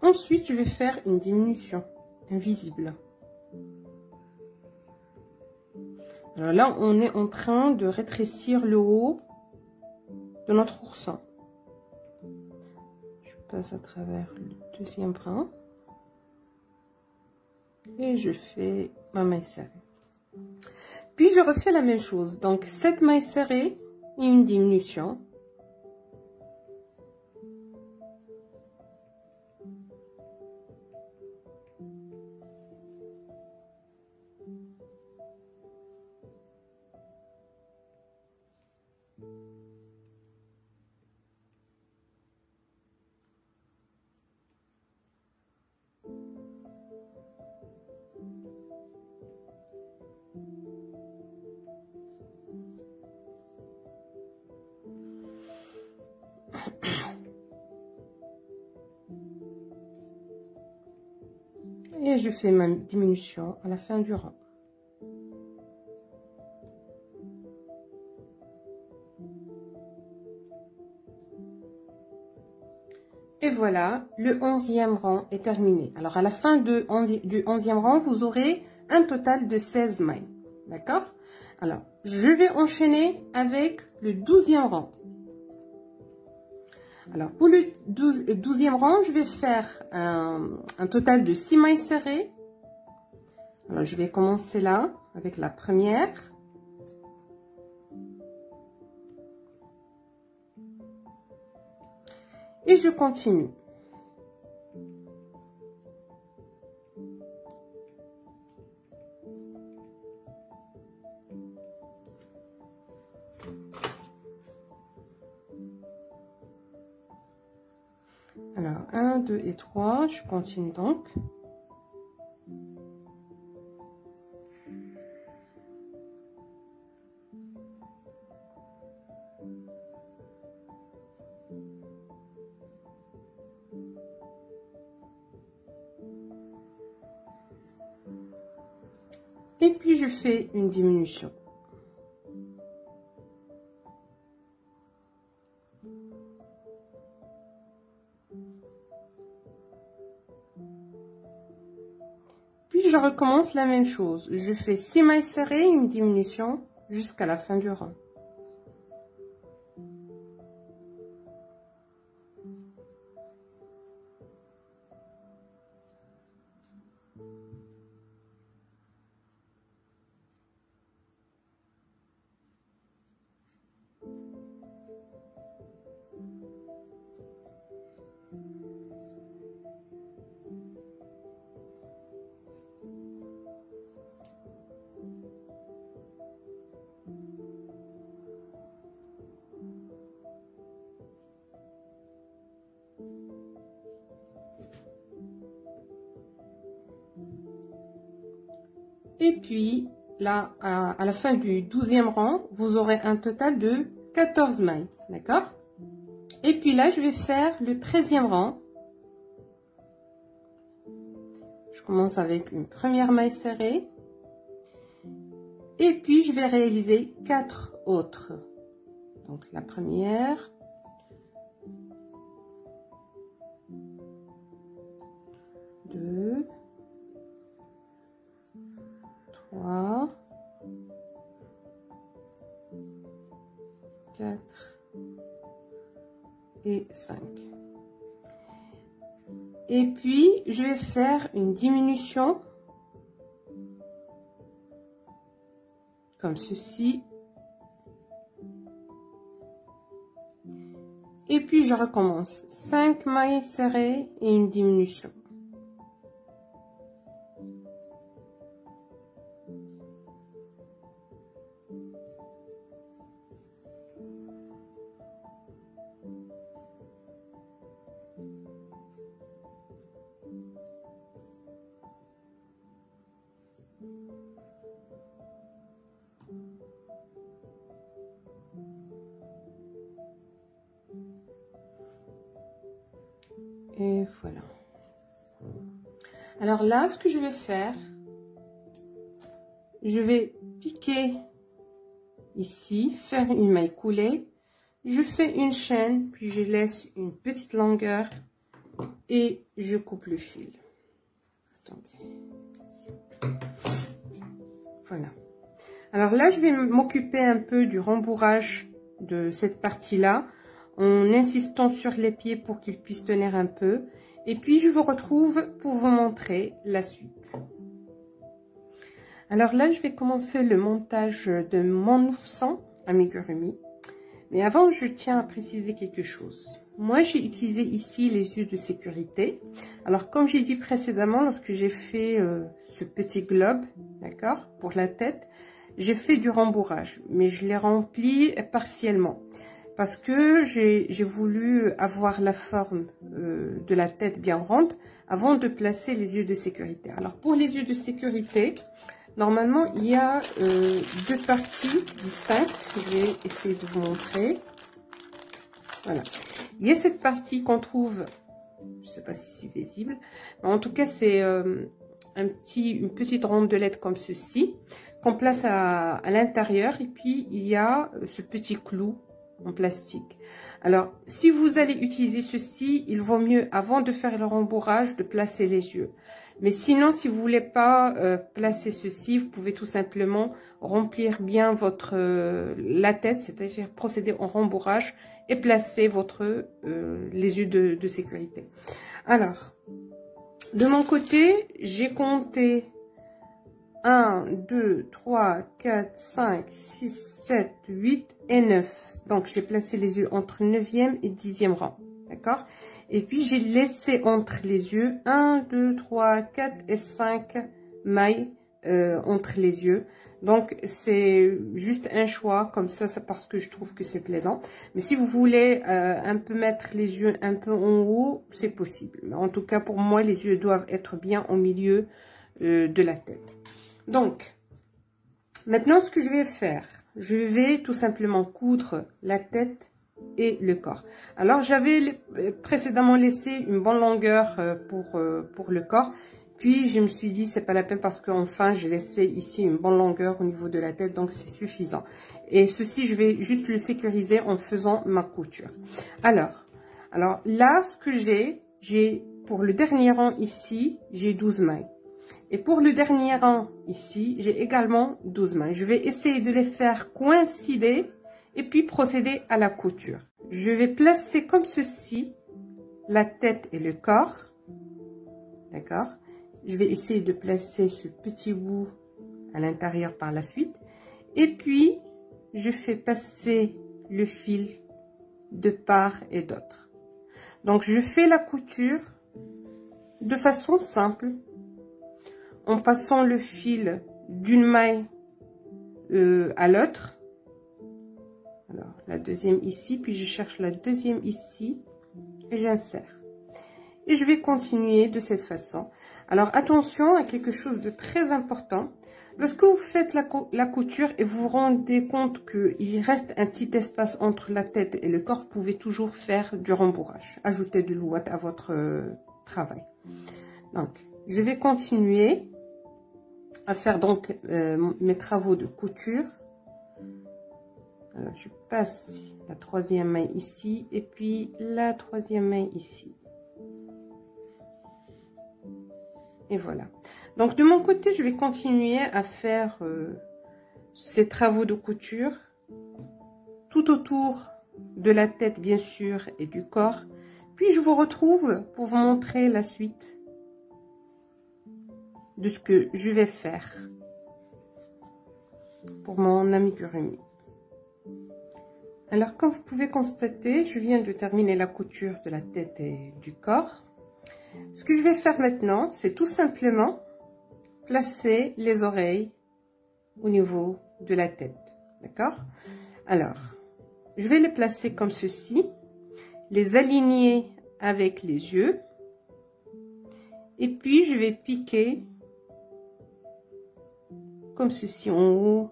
Ensuite, je vais faire une diminution invisible. Alors là, on est en train de rétrécir le haut de notre oursin. Je passe à travers le deuxième brin. Et je fais ma maille serrée. Puis je refais la même chose. Donc 7 mailles serrées et une diminution. Et je fais ma diminution à la fin du rang. Et voilà, le 11e rang est terminé. Alors à la fin du 11e rang, vous aurez un total de 16 mailles. D'accord? Alors, je vais enchaîner avec le 12e rang. Alors, pour le 12e rang, je vais faire un total de 6 mailles serrées. Alors, je vais commencer là, avec la première. Et je continue. Alors, 1, 2 et 3, je continue donc. Et puis, je fais une diminution. Puis, je recommence la même chose. Je fais 6 mailles serrées, une diminution jusqu'à la fin du rang. Et puis, là, à la fin du 12e rang, vous aurez un total de 14 mailles. D'accord? Et puis là, je vais faire le 13e rang. Je commence avec une première maille serrée. Et puis, je vais réaliser 4 autres. Donc, la première. Deux. 3, 4 et 5. Et puis, je vais faire une diminution comme ceci. Et puis, je recommence 5 mailles serrées et une diminution. Et voilà. Alors là, ce que je vais faire, je vais piquer ici, faire une maille coulée. Je fais une chaîne, puis je laisse une petite longueur et je coupe le fil. Attendez. Voilà. Alors là, je vais m'occuper un peu du rembourrage de cette partie-là, en insistant sur les pieds pour qu'ils puissent tenir un peu. Et puis, je vous retrouve pour vous montrer la suite. Alors là, je vais commencer le montage de mon ourson amigurumi. Mais avant, je tiens à préciser quelque chose. Moi, j'ai utilisé ici les yeux de sécurité. Alors, comme j'ai dit précédemment, lorsque j'ai fait ce petit globe, d'accord, pour la tête, j'ai fait du rembourrage, mais je l'ai rempli partiellement. Parce que j'ai voulu avoir la forme de la tête bien ronde avant de placer les yeux de sécurité. Alors, pour les yeux de sécurité, normalement, il y a deux parties distinctes que je vais essayer de vous montrer. Voilà. Il y a cette partie qu'on trouve, je ne sais pas si c'est visible, mais en tout cas, c'est une petite rondelette comme ceci, qu'on place à l'intérieur. Et puis, il y a ce petit clou en plastique. Alors, si vous allez utiliser ceci, il vaut mieux, avant de faire le rembourrage, de placer les yeux. Mais sinon, si vous voulez pas placer ceci, vous pouvez tout simplement remplir bien la tête, c'est-à-dire procéder au rembourrage et placer les yeux de sécurité. Alors, de mon côté, j'ai compté 1, 2, 3, 4, 5, 6, 7, 8 et 9. Donc, j'ai placé les yeux entre 9e et 10e rang. D'accord? Et puis, j'ai laissé entre les yeux 1, 2, 3, 4 et 5 mailles entre les yeux. Donc, c'est juste un choix comme ça, c'est parce que je trouve que c'est plaisant. Mais si vous voulez un peu mettre les yeux un peu en haut, c'est possible. En tout cas, pour moi, les yeux doivent être bien au milieu de la tête. Donc, maintenant, ce que je vais faire, je vais tout simplement coudre la tête et le corps. Alors, j'avais précédemment laissé une bonne longueur pour le corps. Puis, je me suis dit, c'est pas la peine parce qu'enfin, j'ai laissé ici une bonne longueur au niveau de la tête. Donc, c'est suffisant. Et ceci, je vais juste le sécuriser en faisant ma couture. Alors là, ce que j'ai pour le dernier rang ici, j'ai 12 mailles. Et pour le dernier rang ici, j'ai également 12 mailles. Je vais essayer de les faire coïncider et puis procéder à la couture. Je vais placer comme ceci la tête et le corps. D'accord? Je vais essayer de placer ce petit bout à l'intérieur par la suite. Et puis, je fais passer le fil de part et d'autre. Donc, je fais la couture de façon simple, en passant le fil d'une maille à l'autre. Alors, la deuxième ici, puis je cherche la deuxième ici et j'insère. Et je vais continuer de cette façon. Alors, attention à quelque chose de très important. Lorsque vous faites la couture et vous vous rendez compte qu'il reste un petit espace entre la tête et le corps, vous pouvez toujours faire du rembourrage. Ajouter de l'ouate à votre travail. Donc, je vais continuer à faire donc mes travaux de couture. Alors, je passe la troisième maille ici et puis la troisième maille ici. Et voilà. Donc, de mon côté, je vais continuer à faire ces travaux de couture tout autour de la tête, bien sûr, et du corps. Puis, je vous retrouve pour vous montrer la suite de ce que je vais faire pour mon amigurumi. Alors, comme vous pouvez constater, je viens de terminer la couture de la tête et du corps. Ce que je vais faire maintenant, c'est tout simplement placer les oreilles au niveau de la tête. D'accord? Alors, je vais les placer comme ceci, les aligner avec les yeux. Et puis, je vais piquer comme ceci en haut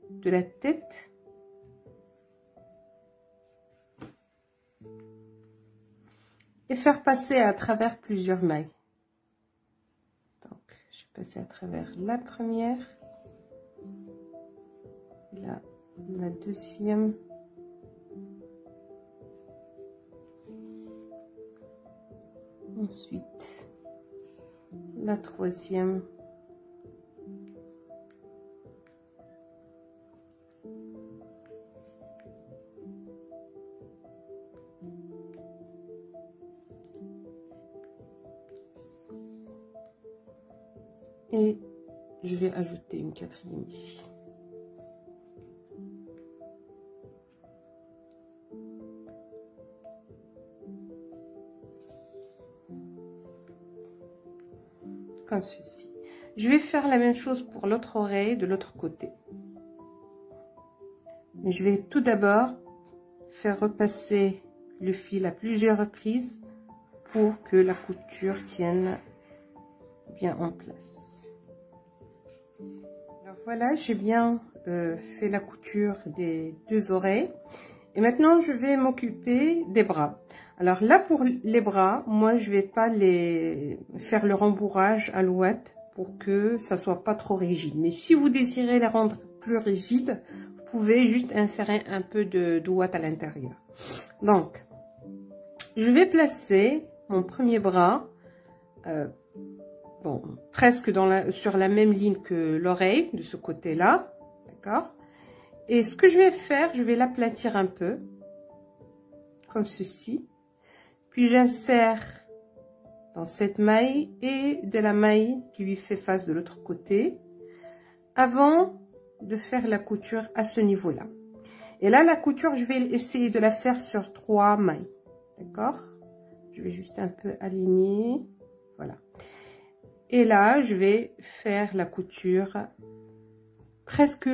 de la tête. Et faire passer à travers plusieurs mailles. Donc, je vais passer à travers la première, la deuxième, Ensuite, la troisième. Et je vais ajouter une quatrième ici. Comme ceci. Je vais faire la même chose pour l'autre oreille de l'autre côté. Mais je vais tout d'abord faire repasser le fil à plusieurs reprises pour que la couture tienne bien en place. Alors voilà, j'ai bien fait la couture des deux oreilles. Et maintenant, je vais m'occuper des bras. Alors là, pour les bras, moi, je vais pas faire le rembourrage à l'ouate pour que ça soit pas trop rigide. Mais si vous désirez les rendre plus rigides, vous pouvez juste insérer un peu de ouate à l'intérieur. Donc, je vais placer mon premier bras, bon, presque sur la même ligne que l'oreille, de ce côté-là, d'accord? Et ce que je vais faire, je vais l'aplatir un peu, comme ceci. Puis j'insère dans cette maille et de la maille qui lui fait face de l'autre côté, avant de faire la couture à ce niveau-là. Et là, la couture, je vais essayer de la faire sur 3 mailles, d'accord? Je vais juste un peu aligner, voilà. Et là, je vais faire la couture presque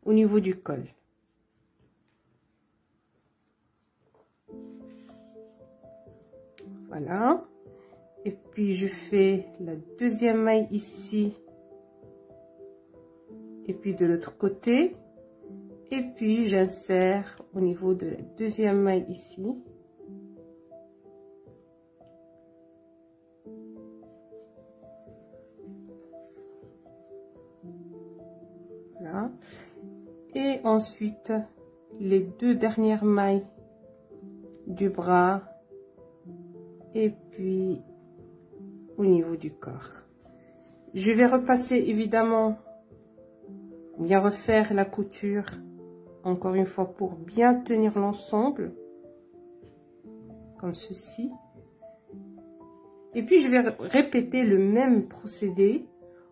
au niveau du col. Voilà. Et puis, je fais la deuxième maille ici. Et puis, de l'autre côté. Et puis, j'insère au niveau de la deuxième maille ici. Voilà. Et ensuite, les 2 dernières mailles du bras. Et puis, au niveau du corps. Je vais repasser évidemment, bien refaire la couture, encore une fois, pour bien tenir l'ensemble, comme ceci. Et puis, je vais répéter le même procédé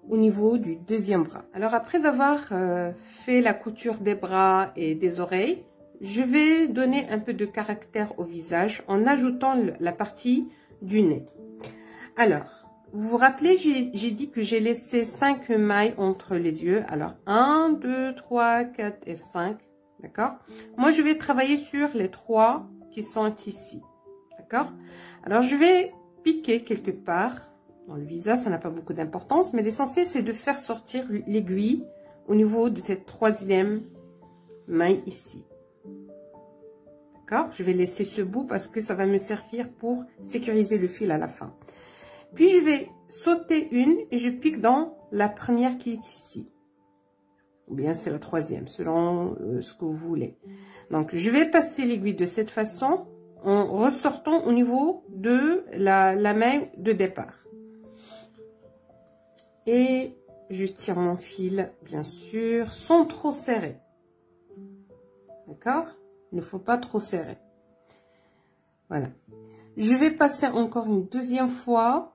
au niveau du deuxième bras. Alors, après avoir fait la couture des bras et des oreilles, je vais donner un peu de caractère au visage en ajoutant la partie du nez. Alors, vous vous rappelez, j'ai dit que j'ai laissé 5 mailles entre les yeux. Alors, 1, 2, 3, 4 et 5. D'accord? Moi, je vais travailler sur les 3 qui sont ici. D'accord? Alors, je vais piquer quelque part. Dans le visage, ça n'a pas beaucoup d'importance. Mais l'essentiel, c'est de faire sortir l'aiguille au niveau de cette 3e maille ici. D'accord? Je vais laisser ce bout parce que ça va me servir pour sécuriser le fil à la fin. Puis, je vais sauter une et je pique dans la première qui est ici. Ou bien, c'est la 3e, selon ce que vous voulez. Donc, je vais passer l'aiguille de cette façon en ressortant au niveau de la maille de départ. Et je tire mon fil, bien sûr, sans trop serrer. D'accord? Il ne faut pas trop serrer. Voilà. Je vais passer encore une deuxième fois.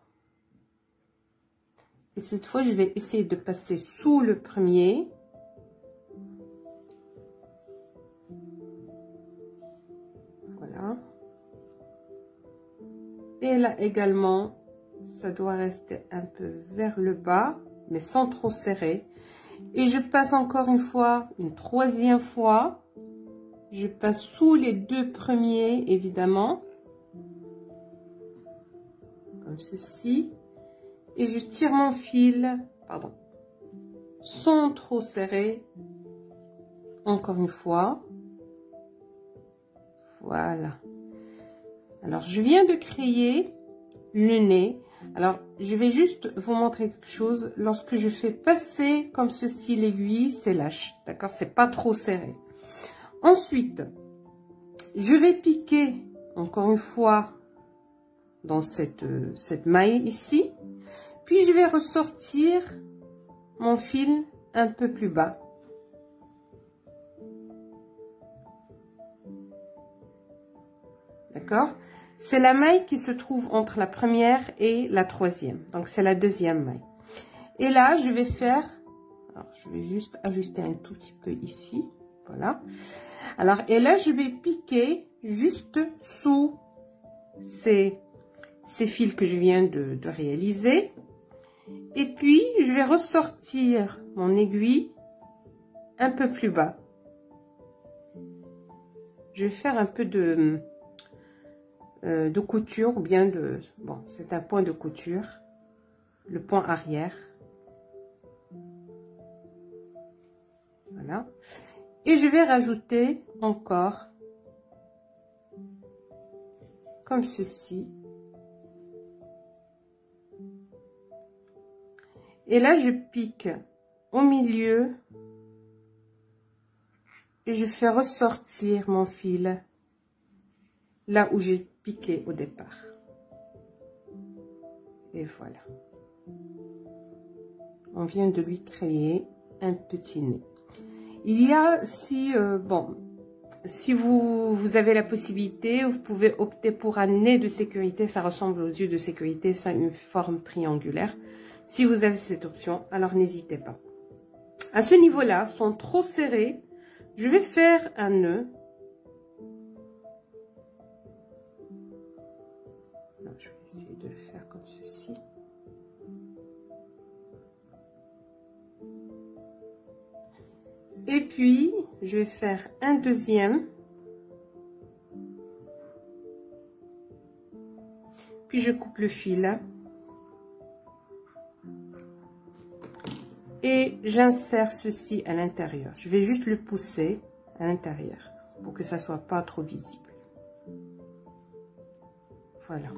Et cette fois, je vais essayer de passer sous le premier. Voilà. Et là également, ça doit rester un peu vers le bas, mais sans trop serrer. Et je passe encore une fois, une 3e fois. Je passe sous les 2 premiers, évidemment. Comme ceci. Et je tire mon fil, pardon, sans trop serrer. Encore une fois. Voilà. Alors, je viens de créer le nez. Alors, je vais juste vous montrer quelque chose. Lorsque je fais passer comme ceci l'aiguille, c'est lâche. D'accord? C'est pas trop serré. Ensuite, je vais piquer, encore une fois, dans cette maille ici. Puis je vais ressortir mon fil un peu plus bas. D'accord? C'est la maille qui se trouve entre la première et la troisième. Donc, c'est la deuxième maille. Et là, je vais faire... Alors, je vais juste ajuster un tout petit peu ici. Voilà. Alors, et là, je vais piquer juste sous ces fils que je viens de réaliser. Et puis, je vais ressortir mon aiguille un peu plus bas. Je vais faire un peu de couture ou bien de... Bon, c'est un point de couture. Le point arrière. Voilà. Et je vais rajouter encore comme ceci. Et là, je pique au milieu et je fais ressortir mon fil là où j'ai piqué au départ. Et voilà. On vient de lui créer un petit nez. Il y a, si vous avez la possibilité, vous pouvez opter pour un nez de sécurité. Ça ressemble aux yeux de sécurité, ça a une forme triangulaire. Si vous avez cette option, alors n'hésitez pas. À ce niveau-là, sont trop serrés. Je vais faire un nœud. Alors, je vais essayer de le faire comme ceci. Et puis, je vais faire un deuxième. Puis, je coupe le fil. Et j'insère ceci à l'intérieur. Je vais juste le pousser à l'intérieur pour que ça soit pas trop visible. Voilà.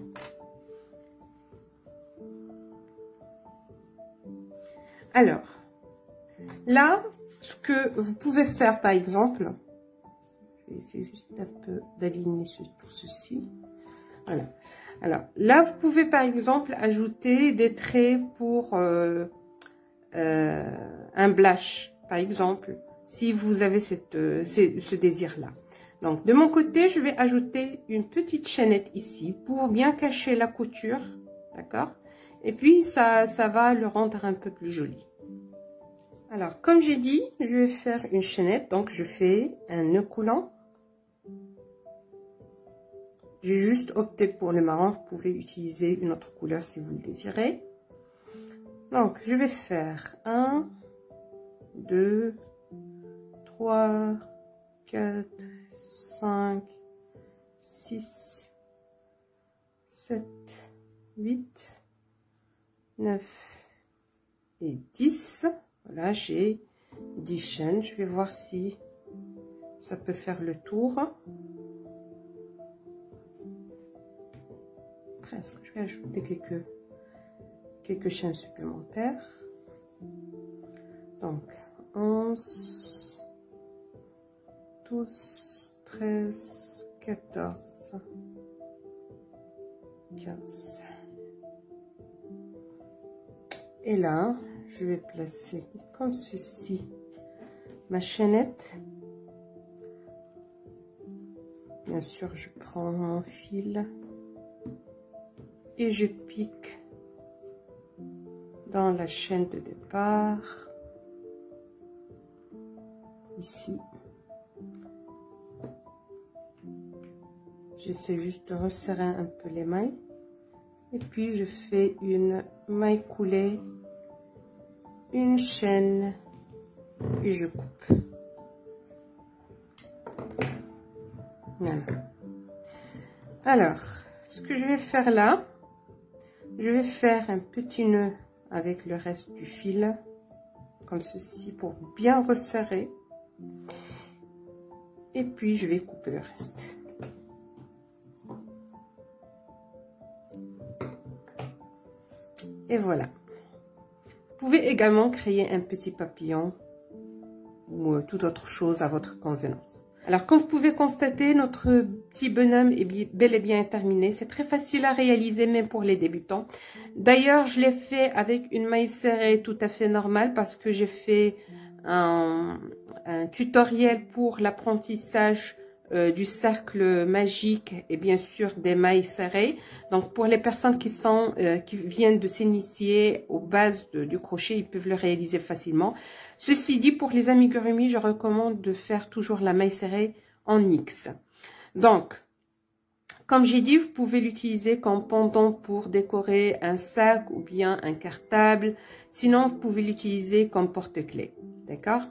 Alors, là, ce que vous pouvez faire par exemple, je vais essayer juste un peu d'aligner tout ceci. Voilà. Alors, là, vous pouvez par exemple ajouter des traits pour... un blush par exemple, si vous avez ce désir là. Donc de mon côté, je vais ajouter une petite chaînette ici pour bien cacher la couture, d'accord, et puis ça va le rendre un peu plus joli. Alors comme j'ai dit, je vais faire une chaînette, donc je fais un nœud coulant. J'ai juste opté pour le marron, vous pouvez utiliser une autre couleur si vous le désirez. Donc, je vais faire 1, 2, 3, 4, 5, 6, 7, 8, 9 et 10. Voilà, j'ai 10 chaînes. Je vais voir si ça peut faire le tour. Presque. Je vais ajouter quelques chaînes supplémentaires. Donc 11, 12, 13, 14, 15. Et là, je vais placer comme ceci ma chaînette. Bien sûr, je prends mon fil et je pique dans la chaîne de départ, ici. J'essaie juste de resserrer un peu les mailles. Et puis je fais une maille coulée, une chaîne et je coupe. Voilà. Alors, ce que je vais faire là, je vais faire un petit nœud avec le reste du fil, comme ceci, pour bien resserrer. Et puis, je vais couper le reste. Et voilà. Vous pouvez également créer un petit papillon ou toute autre chose à votre convenance. Alors, comme vous pouvez constater, notre petit bonhomme est bel et bien terminé. C'est très facile à réaliser, même pour les débutants. D'ailleurs, je l'ai fait avec une maille serrée tout à fait normale parce que j'ai fait un tutoriel pour l'apprentissage du cercle magique et bien sûr des mailles serrées. Donc, pour les personnes qui viennent de s'initier aux bases du crochet, ils peuvent le réaliser facilement. Ceci dit, pour les amigurumis, je recommande de faire toujours la maille serrée en X. Donc, comme j'ai dit, vous pouvez l'utiliser comme pendant pour décorer un sac ou bien un cartable. Sinon, vous pouvez l'utiliser comme porte-clés. D'accord?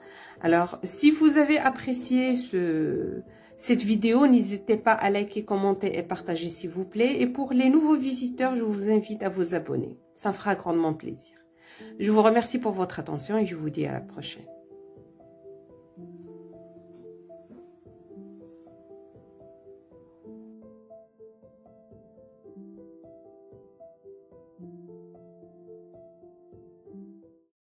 Alors, si vous avez apprécié cette vidéo, n'hésitez pas à liker, commenter et partager s'il vous plaît. Et pour les nouveaux visiteurs, je vous invite à vous abonner. Ça me fera grandement plaisir. Je vous remercie pour votre attention et je vous dis à la prochaine.